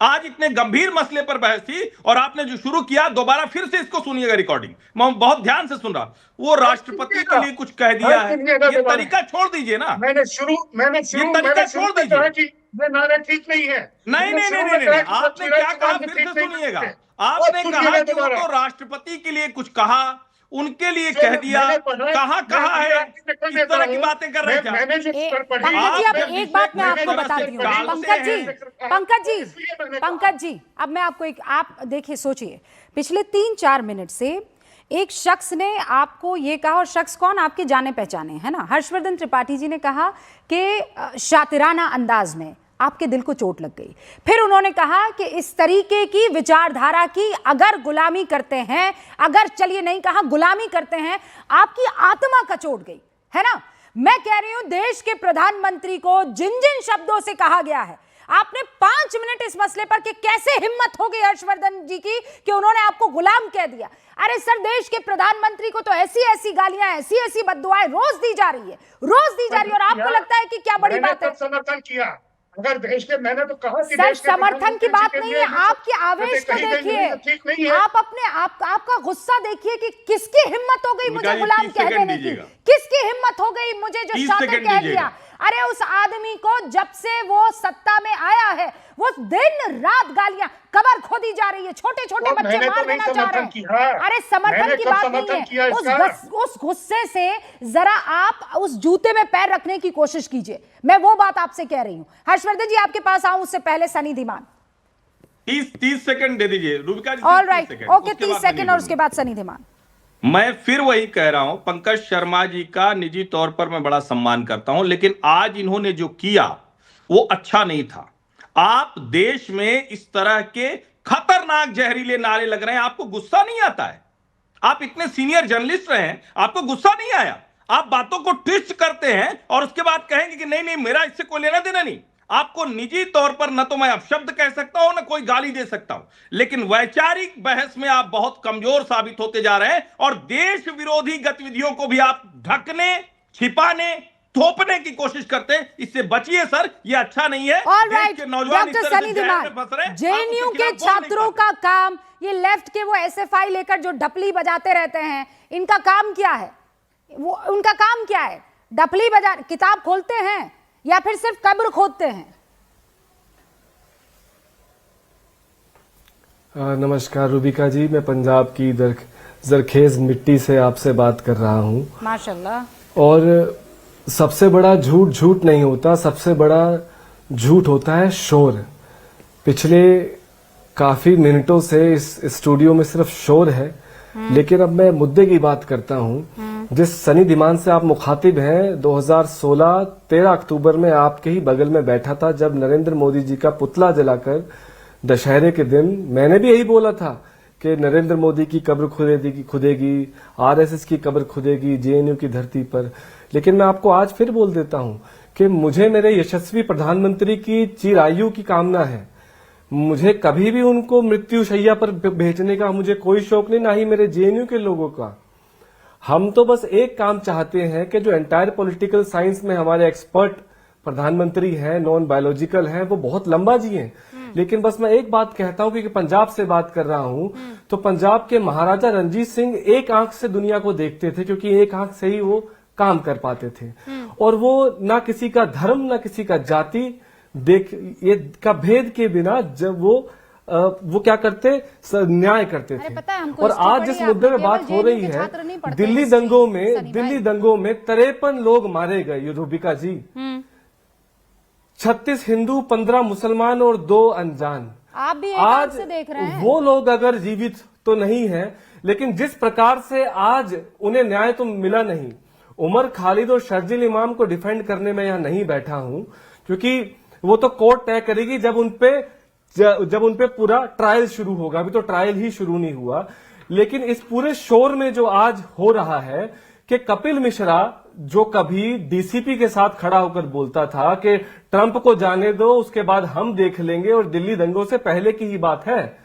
आज इतने गंभीर मसले पर बहस थी और आपने जो शुरू किया, दोबारा फिर से इसको सुनिएगा रिकॉर्डिंग, मैं बहुत ध्यान से सुन रहा। वो राष्ट्रपति के लिए कुछ कह दिया है, ये तरीका छोड़ दीजिए ना। मैंने शुरू छोड़ दीजिए कि ये नारे ठीक नहीं है। नहीं, आपने क्या कहा फिर से सुनिएगा। आपने कहा कि वो तो राष्ट्रपति के लिए कुछ कहा, उनके लिए कह दिया, कहाँ कहा है, इस तरह की बातें कर रहे हैं। पंकज जी, अब एक बात मैं आपको बताती हूँ। पंकज जी, अब मैं आपको आप देखिए, सोचिए, पिछले 3-4 मिनट से एक शख्स ने आपको ये कहा, और शख्स कौन, आपके जाने पहचाने है ना, हर्षवर्धन त्रिपाठी जी ने कहा कि शातिराना अंदाज में आपके दिल को चोट लग गई। फिर उन्होंने कहा कि इस तरीके की विचारधारा की अगर गुलामी करते हैं, अगर चलिए नहीं कहा गुलामी करते हैं, आपकी आत्मा कचोट गई है ना। मैं कह रही हूं, देश के प्रधानमंत्री को जिन जिन शब्दों से कहा गया है, आपने 5 मिनट इस मसले पर कि कैसे हिम्मत हो गई हर्षवर्धन जी की कि उन्होंने आपको गुलाम कह दिया। अरे सर, देश के प्रधानमंत्री को तो ऐसी ऐसी गालियां, ऐसी ऐसी बद्दुआएं रोज दी जा रही है, और आपको लगता है कि क्या बड़ी बात है। समर्थन किया, अगर देश के, मैंने तो कहा कि सर, समर्थन की बात नहीं है, आपके आवेश को देखिए, आप अपने आपका गुस्सा देखिए कि किसकी हिम्मत हो गई मुझे गुलाम कह देने की, किसकी हिम्मत हो गई मुझे जो शातिर कह दिया। अरे उस आदमी को जब से वो सत्ता में आया है, वो दिन रात गालियां, कबर खोदी जा रही है, छोटे छोटे बच्चे मार देना चाह रहे हैं। अरे समर्थन की बात नहीं है, उस गुस्से से जरा आप उस जूते में पैर रखने की कोशिश कीजिए, मैं वो बात आपसे कह रही हूं। हर्षवर्धन जी, आपके पास आऊं उससे पहले सनी धीमान, 30 सेकंड दे दीजिए रूबिका जी। ऑल राइट, ओके, 30 सेकंड, और उसके बाद सनी धीमान। मैं फिर वही कह रहा हूं, पंकज शर्मा जी का निजी तौर पर मैं बड़ा सम्मान करता हूं, लेकिन आज इन्होंने जो किया वो अच्छा नहीं था। आप देश में इस तरह के खतरनाक जहरीले नारे लग रहे हैं, आपको गुस्सा नहीं आता है? आप इतने सीनियर जर्नलिस्ट रहे हैं, आपको गुस्सा नहीं आया? आप बातों को ट्विस्ट करते हैं और उसके बाद कहेंगे कि नहीं नहीं, मेरा इससे कोई लेना देना नहीं। आपको निजी तौर पर न तो मैं अपशब्द कह सकता हूं, न कोई गाली दे सकता हूं, लेकिन वैचारिक बहस में आप बहुत कमजोर साबित होते जा रहे हैं और देश विरोधी गतिविधियों को भी आप ढकने, छिपाने, थोपने की कोशिश करते हैं। इससे बचिए सर, ये अच्छा नहीं है। Alright, doctor Sunny Dhiman, JNU के छात्रों का काम, ये लेफ्ट के वो एसएफआई लेकर जो डपली बजाते रहते हैं, इनका काम क्या है? वो उनका काम क्या है? डपली बजा, किताब खोलते हैं या फिर सिर्फ कब्र खोदते हैं? नमस्कार रूबिका जी, मैं पंजाब की जरखेज मिट्टी से आपसे बात कर रहा हूं। माशाल्लाह। और सबसे बड़ा झूठ नहीं होता, सबसे बड़ा झूठ होता है शोर। पिछले काफी मिनटों से इस स्टूडियो में सिर्फ शोर है, लेकिन अब मैं मुद्दे की बात करता हूं। जिस सनी धीमान से आप मुखातिब हैं, 2016 13 अक्टूबर में आपके ही बगल में बैठा था, जब नरेंद्र मोदी जी का पुतला जलाकर दशहरे के दिन मैंने भी यही बोला था कि नरेंद्र मोदी की कब्र खुदेगी, आरएसएस की कब्र खुदेगी जेएनयू की धरती पर। लेकिन मैं आपको आज फिर बोल देता हूं कि मुझे मेरे यशस्वी प्रधानमंत्री की चिरायु की कामना है। मुझे कभी भी उनको मृत्यु शैया पर भेजने का मुझे कोई शौक नहीं, ना ही मेरे जेएनयू के लोगों का। हम तो बस एक काम चाहते हैं कि जो एंटायर पॉलिटिकल साइंस में हमारे एक्सपर्ट प्रधानमंत्री हैं, नॉन बायोलॉजिकल हैं, वो बहुत लंबा जिए। लेकिन बस मैं एक बात कहता हूं, क्योंकि पंजाब से बात कर रहा हूं, तो पंजाब के महाराजा रणजीत सिंह एक आंख से दुनिया को देखते थे, क्योंकि एक आंख से ही वो काम कर पाते थे। और वो ना किसी का धर्म, ना किसी का जाति ये का भेद के बिना जब वो क्या करते, न्याय करते थे। और आज जिस मुद्दे में बात हो रही है, दिल्ली दंगों में 53 लोग मारे गए रूबिका जी, 36 हिंदू, 15 मुसलमान और 2 अनजान। आप भी आज से देख रहे हैं। वो लोग अगर जीवित तो नहीं है, लेकिन जिस प्रकार से आज उन्हें न्याय तो मिला नहीं। उमर खालिद और शर्जिल इमाम को डिफेंड करने में यहां नहीं बैठा हूं, क्योंकि वो तो कोर्ट तय करेगी जब उनपे पूरा ट्रायल शुरू होगा। अभी तो ट्रायल ही शुरू नहीं हुआ। लेकिन इस पूरे शोर में जो आज हो रहा है कि कपिल मिश्रा, जो कभी डीसीपी के साथ खड़ा होकर बोलता था कि ट्रंप को जाने दो, उसके बाद हम देख लेंगे, और दिल्ली दंगों से पहले की ही बात है,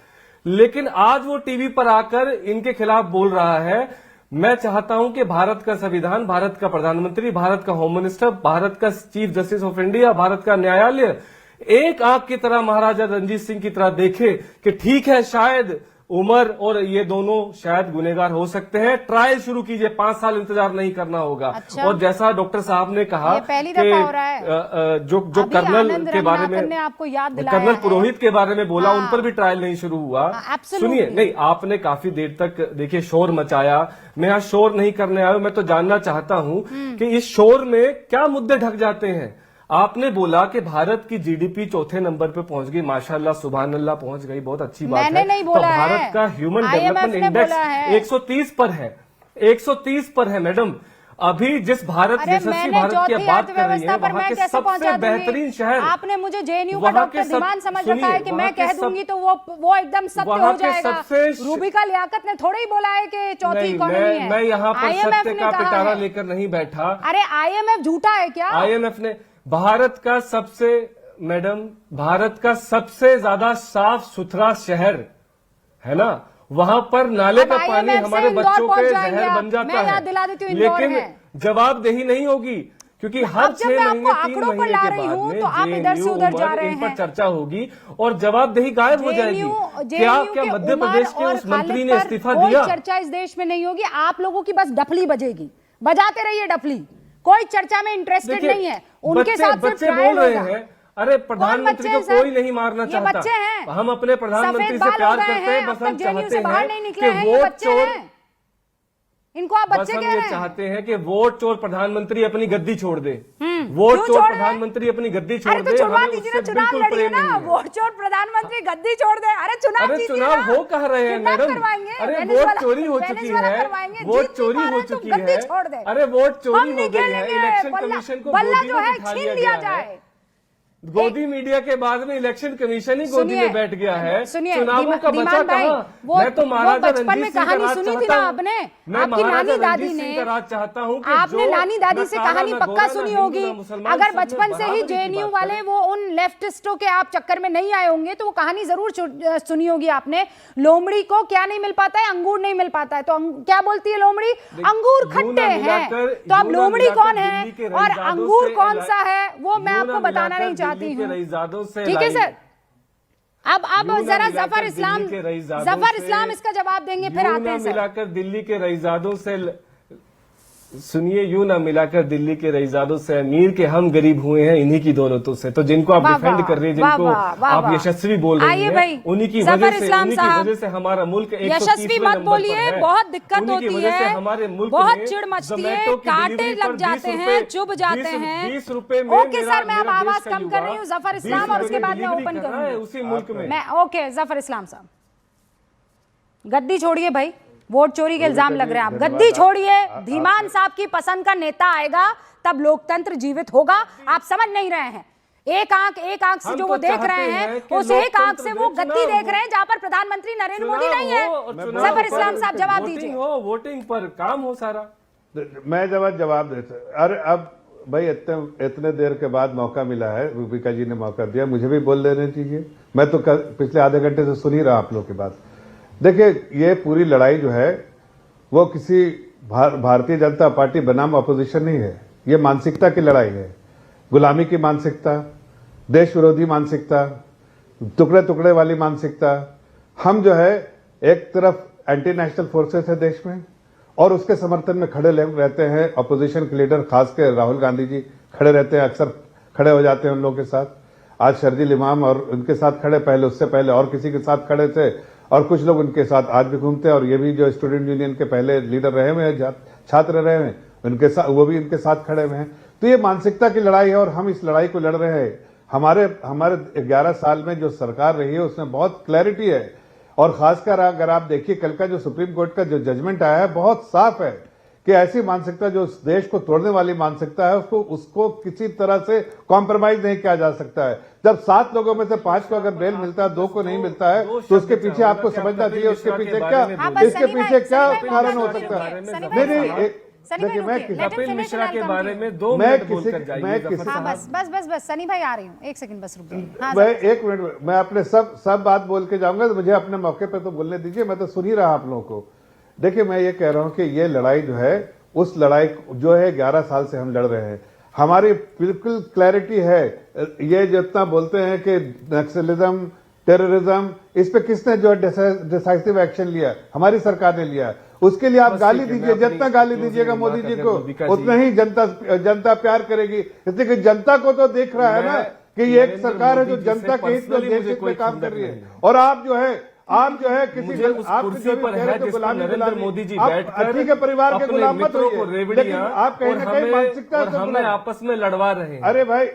लेकिन आज वो टीवी पर आकर इनके खिलाफ बोल रहा है। मैं चाहता हूं कि भारत का संविधान, भारत का प्रधानमंत्री, भारत का होम मिनिस्टर, भारत का chief justice of India, Bharat का न्यायालय एक आंख की तरह महाराजा रणजीत सिंह की तरह देखे कि ठीक है, शायद उमर और ये दोनों शायद गुनहगार हो सकते हैं, ट्रायल शुरू कीजिए, 5 साल इंतजार नहीं करना होगा। अच्छा। और जैसा डॉक्टर साहब ने कहा ये पहली दफा हो रहा है। जो अभी कर्नल आनंद के बारे रंगनाथन में ने आपको याद दिलाया कर्नल है। पुरोहित के बारे में बोला, हाँ। उन पर भी ट्रायल नहीं शुरू हुआ। absolutely। सुनिए, नहीं, आपने काफी देर तक देखिए शोर मचाया। मैं यहाँ शोर नहीं करने आया, मैं तो जानना चाहता हूँ कि इस शोर में क्या मुद्दे ढक जाते हैं। आपने बोला कि भारत की जीडीपी चौथे नंबर पे पहुंच गई, माशाल्लाह, सुभान अल्लाह, पहुंच गई, बहुत अच्छी बात मैंने है। नहीं बोला तो भारत है, का ह्यूमन IMF डेवलपमेंट ने इंडेक्स बोला है। 130 पर है, 130 पर है मैडम। अभी जिस भारत अरे यशस्वी मैंने भारत की चौथी बात कर रही अर्थव्यवस्था है, पर वहां मैं के कैसे पहुंचा सबसे बेहतरीन शहर, आपने मुझे जेएनयू का वहां के डॉक्टर धीमान समझ रखा है कि सुनिए, मैं कह वहां के दूंगी तो वो एकदम सत्य वहां हो के जाएगा। सबसे रूबिका लियाकत ने थोड़ा ही बोला है कि चौथी नहीं, इकोनॉमी है। मैं यहाँ पर IMF सत्य ने का कहा पिटारा है। लेकर नहीं बैठा। अरे IMF झूठा है क्या? IMF ने भारत का सबसे, मैडम, भारत का सबसे ज्यादा साफ सुथरा शहर है ना, वहां पर नाले अब का पानी IMF से हमारे इंदौर बच्चों पहुंच के जाएंगे जहर आप। बन जाता मैं है। याद दिला देती हूँ, इंदौर लेकिन है। जवाबदेही नहीं होगी, क्योंकि हर अब जब 6 मैं महीने आपको 3 आंकड़ों पर महीने ला के रही बाद हूँ में तो आप इधर से JNU, उधर जा उमर, रहे इन पर हैं। चर्चा होगी और जवाबदेही गायब हो जाएगी। क्या मध्य प्रदेश के उस मंत्री ने इस्तीफा दिया? कोई चर्चा इस देश में नहीं होगी। आप लोगों की बस डफली बजेगी, बजाते रहिए डफली। कोई चर्चा में इंटरेस्टेड देखिए, नहीं है। उनके साथ सिर्फ बच्चे ट्रायल बोल रहे होगा। हैं, अरे प्रधानमंत्री को बच्चे हैं कोई सर? नहीं मारना ये चाहता। बच्चे हैं। हम अपने प्रधानमंत्री सफेद से बाल प्यार हो गए करते हैं, हैं, बस अब हम तक जेएनयू चाहते से बाहर हैं नहीं कि निकले हैं, ये वोट बच्चे चोर, हैं। इनको आप बस बच्चे हम कह ये रहे हैं। चाहते हैं कि वोट चोर प्रधानमंत्री अपनी गद्दी छोड़ दे। क्यों वोट छोड़ चोर रहे हैं? प्रधानमंत्री अपनी गद्दी छोड़ अरे दे। तो चुनवा हमें दीजिए उससे ना, चुनाव बिल्कुल लड़िए प्रेम ना। नहीं है। वोट चोर प्रधानमंत्री गद्दी छोड़ दे। अरे चुनाव अरे जीतिए चुनाव ना। हो कह रहे हैं किडनैप मैडम, करवाएंगे, अरे वेनेजुएला- वोट चोरी हो चुकी वेनेजुएला है, करवाएंगे, वोट जीत चोरी नहीं पा हो रहे तो चुकी गद्दी है। छोड़ दे। अरे वोट चोरी हम हो नहीं गई है, खेलेंगे, इलेक्शन बल्ला- कमीशन को बल्ला गोदी जो में है बिठा छीन लिया लिया गया है। जाए। गोदी मीडिया के बाद में इलेक्शन कमीशन ही गोदी में बैठ गया है। सुनिए, चुनावों का बचा धीमान भाई, कहाँ? वो मैं तो महाराजा बचपन में रणजीत सिंह का कहानी राज सुनी थी चाहता ना हूं। आपने। मैं आपकी महाराजा नानी दादी रणजीत ने, सिंह का राज चाहता हूं कि आपने जो नानी दादी ना से काला, कहानी ना पक्का गोरा, ना सुनी हिंदू, होगी। ना मुसलमान, अगर सब में बचपन से ही बराबरी की जेएनयू बात वाले करें। वो उन लेफ्टिस्टों के आप चक्कर में नहीं आए होंगे तो वो कहानी जरूर सुनी होगी आपने। लोमड़ी को क्या नहीं मिल पाता है? अंगूर नहीं मिल पाता है। तो क्या बोलती है लोमड़ी? अंगूर खट्टे हैं। तो अब लोमड़ी कौन है और अंगूर कौन सा है वो मैं आपको बताना नहीं चाहती हूँ। ठीक है सर। अब जरा जफर इस्लाम इसका जवाब देंगे, फिर आते हैं सर। मिलाकर दिल्ली के रईजादों से सुनिए, यूं ना मिलाकर दिल्ली के रईजादों से अमीर के हम गरीब हुए हैं इन्हीं की दौलतों से। तो जिनको आप डिफेंड कर रही हैं, जिनको आप यशस्वी बोल रही हैं, उन्हीं की वजह से हमारा मुल्क 130वें यशस्वी मत नंबर पर बोलिए, है। बहुत दिक्कत उन्हीं की होती वजह से है, हमारे मुल्क बहुत में चिढ़ मचती है, ज़ोमैटो की कांटे डिलीवरी लग पर जाते 20 हैं, रुपए, चुभ जाते हैं। 20 रुपए में ओके सर, मैं अब मेरा आवाज देश का कम कर रही हूँ। युवा जफर इस्लाम 20 और उसके बाद में डिलीवरी ओपन कर रहा है करूंगी उसी मुल्क में। मैं। ओके जफर इस्लाम साहब, गद्दी छोड़िए भाई, वोट चोरी के इल्जाम लग रहे हैं। आप गद्दी छोड़िए, धीमान साहब की पसंद का नेता आएगा तब लोकतंत्र जीवित होगा। आप समझ नहीं रहे हैं। एक आंख से जो वो देख रहे हैं, उस एक आंख से वो गद्दी देख रहे हैं जहां पर प्रधानमंत्री नरेंद्र मोदी नहीं है। जफर इस्लाम साहब जवाब दीजिए। वोटिंग पर काम हो सारा। मैं जवाब देता। अरे अब भाई इतने देर के बाद मौका मिला है, रूबिका जी ने मौका दिया, मुझे भी बोल देना चाहिए। मैं तो पिछले आधे घंटे से सुन ही रहा आप लोग की बात। देखिए, ये पूरी लड़ाई जो है वो किसी भारतीय जनता पार्टी बनाम अपोजिशन नहीं है। ये मानसिकता की लड़ाई है, गुलामी की मानसिकता, देश विरोधी मानसिकता, टुकड़े टुकड़े वाली मानसिकता। हम जो है एक तरफ एंटी नेशनल फोर्सेस है देश में और उसके समर्थन में खड़े रहते हैं। अपोजिशन के लीडर खासकर राहुल गांधी जी खड़े रहते हैं, अक्सर खड़े हो जाते हैं उन लोगों के साथ। आज शर्जील इमाम और उनके साथ खड़े, पहले उससे पहले और किसी के साथ खड़े थे और कुछ लोग उनके साथ आज भी घूमते हैं। और ये भी जो स्टूडेंट यूनियन के पहले लीडर रहे हुए हैं, छात्र रहे हुए हैं, उनके साथ वो भी इनके साथ खड़े हुए हैं। तो ये मानसिकता की लड़ाई है और हम इस लड़ाई को लड़ रहे हैं। हमारे 11 साल में जो सरकार रही है उसमें बहुत क्लैरिटी है और खासकर अगर आप देखिए कल का जो सुप्रीम कोर्ट का जो जजमेंट आया है बहुत साफ है कि ऐसी मानसिकता जो देश को तोड़ने वाली मानसिकता है उसको किसी तरह से कॉम्प्रोमाइज नहीं किया जा सकता है। जब 7 लोगों में से 5 को अगर बेल मिलता है, 2 को नहीं मिलता है, तो उसके पीछे आपको समझना चाहिए उसके पीछे क्या कारण हो सकता है। नहीं, देखिए मैं कपिल मिश्रा के बारे में 2 मिनट बोलकर जाइए। बस सनी भाई आ रही हूँ, एक सेकंड बस रुक जाइए। मैं 1 मिनट, मैं अपने सब बात बोल के जाऊंगा तो मुझे अपने मौके पे तो बोलने दीजिए। मैं तो सुन ही रहा आप लोगों को। देखिए, मैं ये कह रहा हूं कि ये लड़ाई जो है उस लड़ाई जो है 11 साल से हम लड़ रहे हैं। हमारी बिल्कुल क्लैरिटी है। ये जितना बोलते हैं कि नक्सलिज्म, टेररिज्म, इस पे किसने जो डिसाइसिव एक्शन लिया? हमारी सरकार ने लिया। उसके लिए आप गाली दीजिए, जितना गाली दीजिएगा मोदी जी को उतना ही जनता प्यार करेगी। इसलिए कि जनता को तो देख रहा है ना कि ये एक सरकार है जो जनता के हित में, देश हित में काम कर रही है। और आप जो है किसी आप कुर्सी पर है जिस पर नरेंद्र मोदी जी बैठकर ठीक है परिवार के गुलाम मत होइए, लेकिन आप कहीं ना कहीं मानसिकता से हमें आपस में लड़वा रहे हैं। अरे भाई,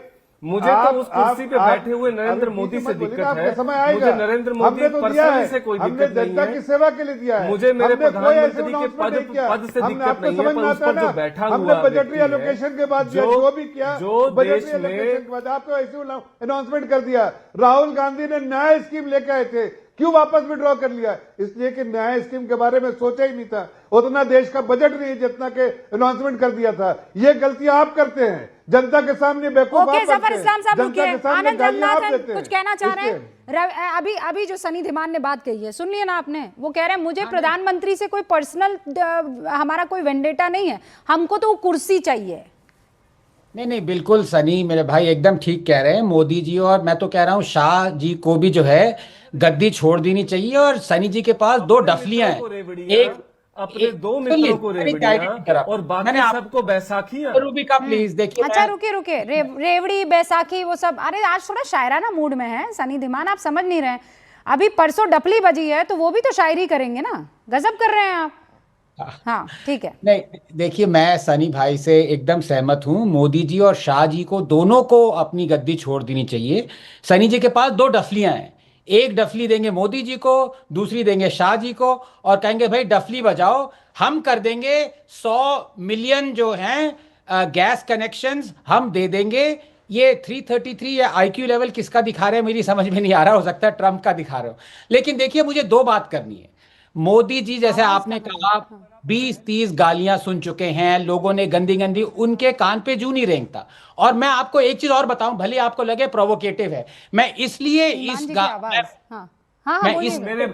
मुझे तो उस कुर्सी पे बैठे हुए नरेंद्र मोदी से दिक्कत है। मुझे नरेंद्र मोदी पर्सनली से कोई दिक्कत नहीं है। जनता की सेवा के लिए दिया है। मुझे मेरे प्रधानमंत्री के पद से दिक्कत नहीं है, पर उस पर जो बैठा हुआ हमने बजटरी एलोकेशन के बाद जो भी किया, जो देश में आपको ऐसे अनाउंसमेंट कर दिया। राहुल गांधी ने न्याय स्कीम लेके आए थे, क्यों वापस विड्रॉ कर लिया? इसलिए कि न्याय स्कीम के बारे में सोचा ही नहीं था। उतना देश का बजट नहीं जितना के अनाउंसमेंट कर दिया था। ये गलतियां आप करते हैं, जनता के सामने बेवकूफ ओके, जफर इस्लाम साहब रुकिए। आनंद रंगनाथन कुछ कहना चाह रहे हैं। अभी जो सनी धीमान ने बात कही है सुन लिया ना आपने? वो कह रहे हैं मुझे प्रधानमंत्री से कोई पर्सनल हमारा कोई वेंडेटा नहीं है, हमको तो कुर्सी चाहिए। नहीं, बिल्कुल सनी मेरे भाई एकदम ठीक कह रहे हैं। मोदी जी और मैं तो कह रहा हूँ शाह जी को भी जो है गद्दी छोड़ देनी चाहिए। और सनी जी के पास दो डफलियां हैं, एक अपने दो मित्रों को रेवड़ियां और बाकी सबको बैसाखियां। रूबिका प्लीज देखिए। अच्छा रुकिए, रेवड़ी बैसाखी वो सब, अरे आज थोड़ा शायराना मूड में है सनी धीमान, आप समझ नहीं रहे। अभी परसों डफली बजी है तो वो भी तो शायरी करेंगे ना, गजब कर रहे हैं आप। हाँ ठीक है। नहीं देखिए, मैं सनी भाई से एकदम सहमत हूँ। मोदी जी और शाह जी को दोनों को अपनी गद्दी छोड़ देनी चाहिए। सनी जी के पास दो डफलियां हैं, एक डफली देंगे मोदी जी को, दूसरी देंगे शाह जी को, और कहेंगे भाई डफली बजाओ, हम कर देंगे 100 मिलियन जो हैं गैस कनेक्शंस हम दे देंगे। ये 333 या IQ लेवल किसका दिखा रहे हैं मेरी समझ में नहीं आ रहा, हो सकता है ट्रंप का दिखा रहे हो। लेकिन देखिए, मुझे दो बात करनी है। मोदी जी जैसे आपने कहा 20-30 गालियां सुन चुके हैं, लोगों ने गंदी उनके कान पे जू नहीं रेंगता। और मैं आपको एक चीज और बताऊं, भले आपको लगे प्रोवोकेटिव है, मैं इसलिए मेरे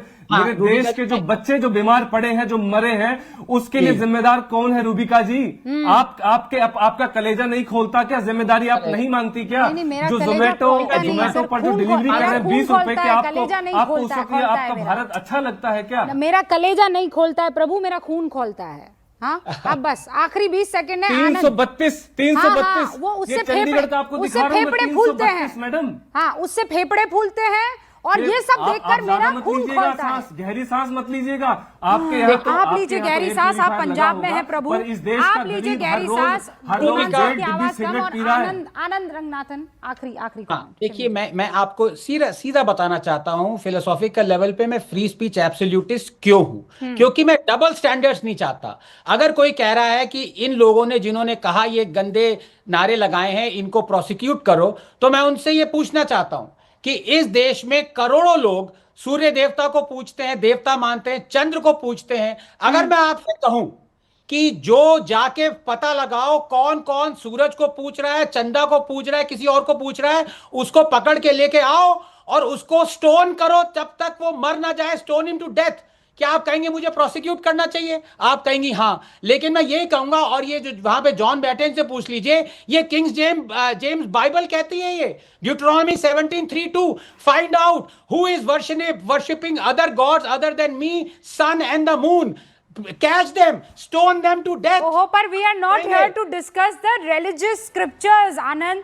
देश के जो बच्चे जो बीमार पड़े हैं, जो मरे हैं, उसके लिए जिम्मेदार कौन है रूबिका जी? आपका कलेजा नहीं खोलता क्या? जिम्मेदारी आप नहीं मानती क्या? जो जोमेटो पर जो डिलीवरी कर रहे हैं 20 रुपए के, आपको उस वक्त आपका भारत अच्छा लगता है क्या? मेरा कलेजा नहीं खोलता है प्रभु, मेरा खून खोलता है। हाँ, अब बस आखिरी 20 सेकंड है। 332 वो उससे फेफड़े फूलते हैं मैडम। हाँ, उससे फेफड़े फूलते हैं और ये सब देखकर मेरा खून खोलता है। गहरी सांस मत लीजिएगा। आपके आप लीजिए गहरी सांस, आप पंजाब में हैं प्रभु, आप लीजिए गहरी सांस। आनंद रंगनाथन आखिरी देखिए, मैं आपको सीधा बताना चाहता हूं, फिलोसॉफिकल लेवल पे मैं फ्री स्पीच एब्सोल्यूटिस्ट क्यों हूं? क्योंकि मैं डबल स्टैंडर्ड्स नहीं चाहता। अगर कोई कह रहा है कि इन लोगों ने जिन्होंने कहा ये गंदे नारे लगाए हैं इनको प्रोसिक्यूट करो, तो मैं उनसे ये पूछना चाहता हूं कि इस देश में करोड़ों लोग सूर्य देवता को पूजते हैं, देवता मानते हैं, चंद्र को पूजते हैं। अगर मैं आपसे कहूं कि जो जाके पता लगाओ कौन कौन सूरज को पूज रहा है, चंदा को पूज रहा है, किसी और को पूज रहा है, उसको पकड़ के लेके आओ और उसको स्टोन करो जब तक वो मर ना जाए, स्टोन हिम टू डेथ। क्या आप कहेंगे मुझे प्रोसिक्यूट करना चाहिए? आप कहेंगी हाँ। लेकिन मैं यही कहूंगा, और ये जो वहां पे जॉन बैटेन से पूछ लीजिए, ये किंग्स जेम्स बाइबल कहती है, ये Deuteronomy 17:3-2, find out who is worshipping other gods other than me, sun and the moon, catch them, stone them to death. ओहो, पर we are not here to discuss the religious scriptures, आनंद।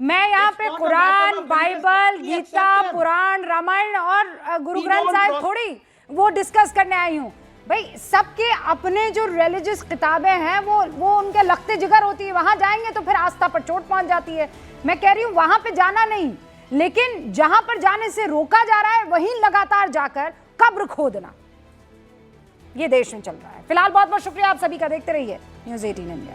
मैं यहाँ पे Quran, Bible, Gita, पुराण, रामायण और गुरु ग्रंथ साहिब थोड़ी वो discuss करने आई हूँ। भाई सबके अपने जो रिलीजियस किताबें हैं वो उनके लखते जिगर होती है, वहां जाएंगे तो फिर आस्था पर चोट पहुंच जाती है। मैं कह रही हूँ वहां पे जाना नहीं, लेकिन जहां पर जाने से रोका जा रहा है वहीं लगातार जाकर कब्र खोदना, ये देश में चल रहा है। फिलहाल बहुत बहुत शुक्रिया आप सभी का। देखते रहिए न्यूज़ 18 इंडिया।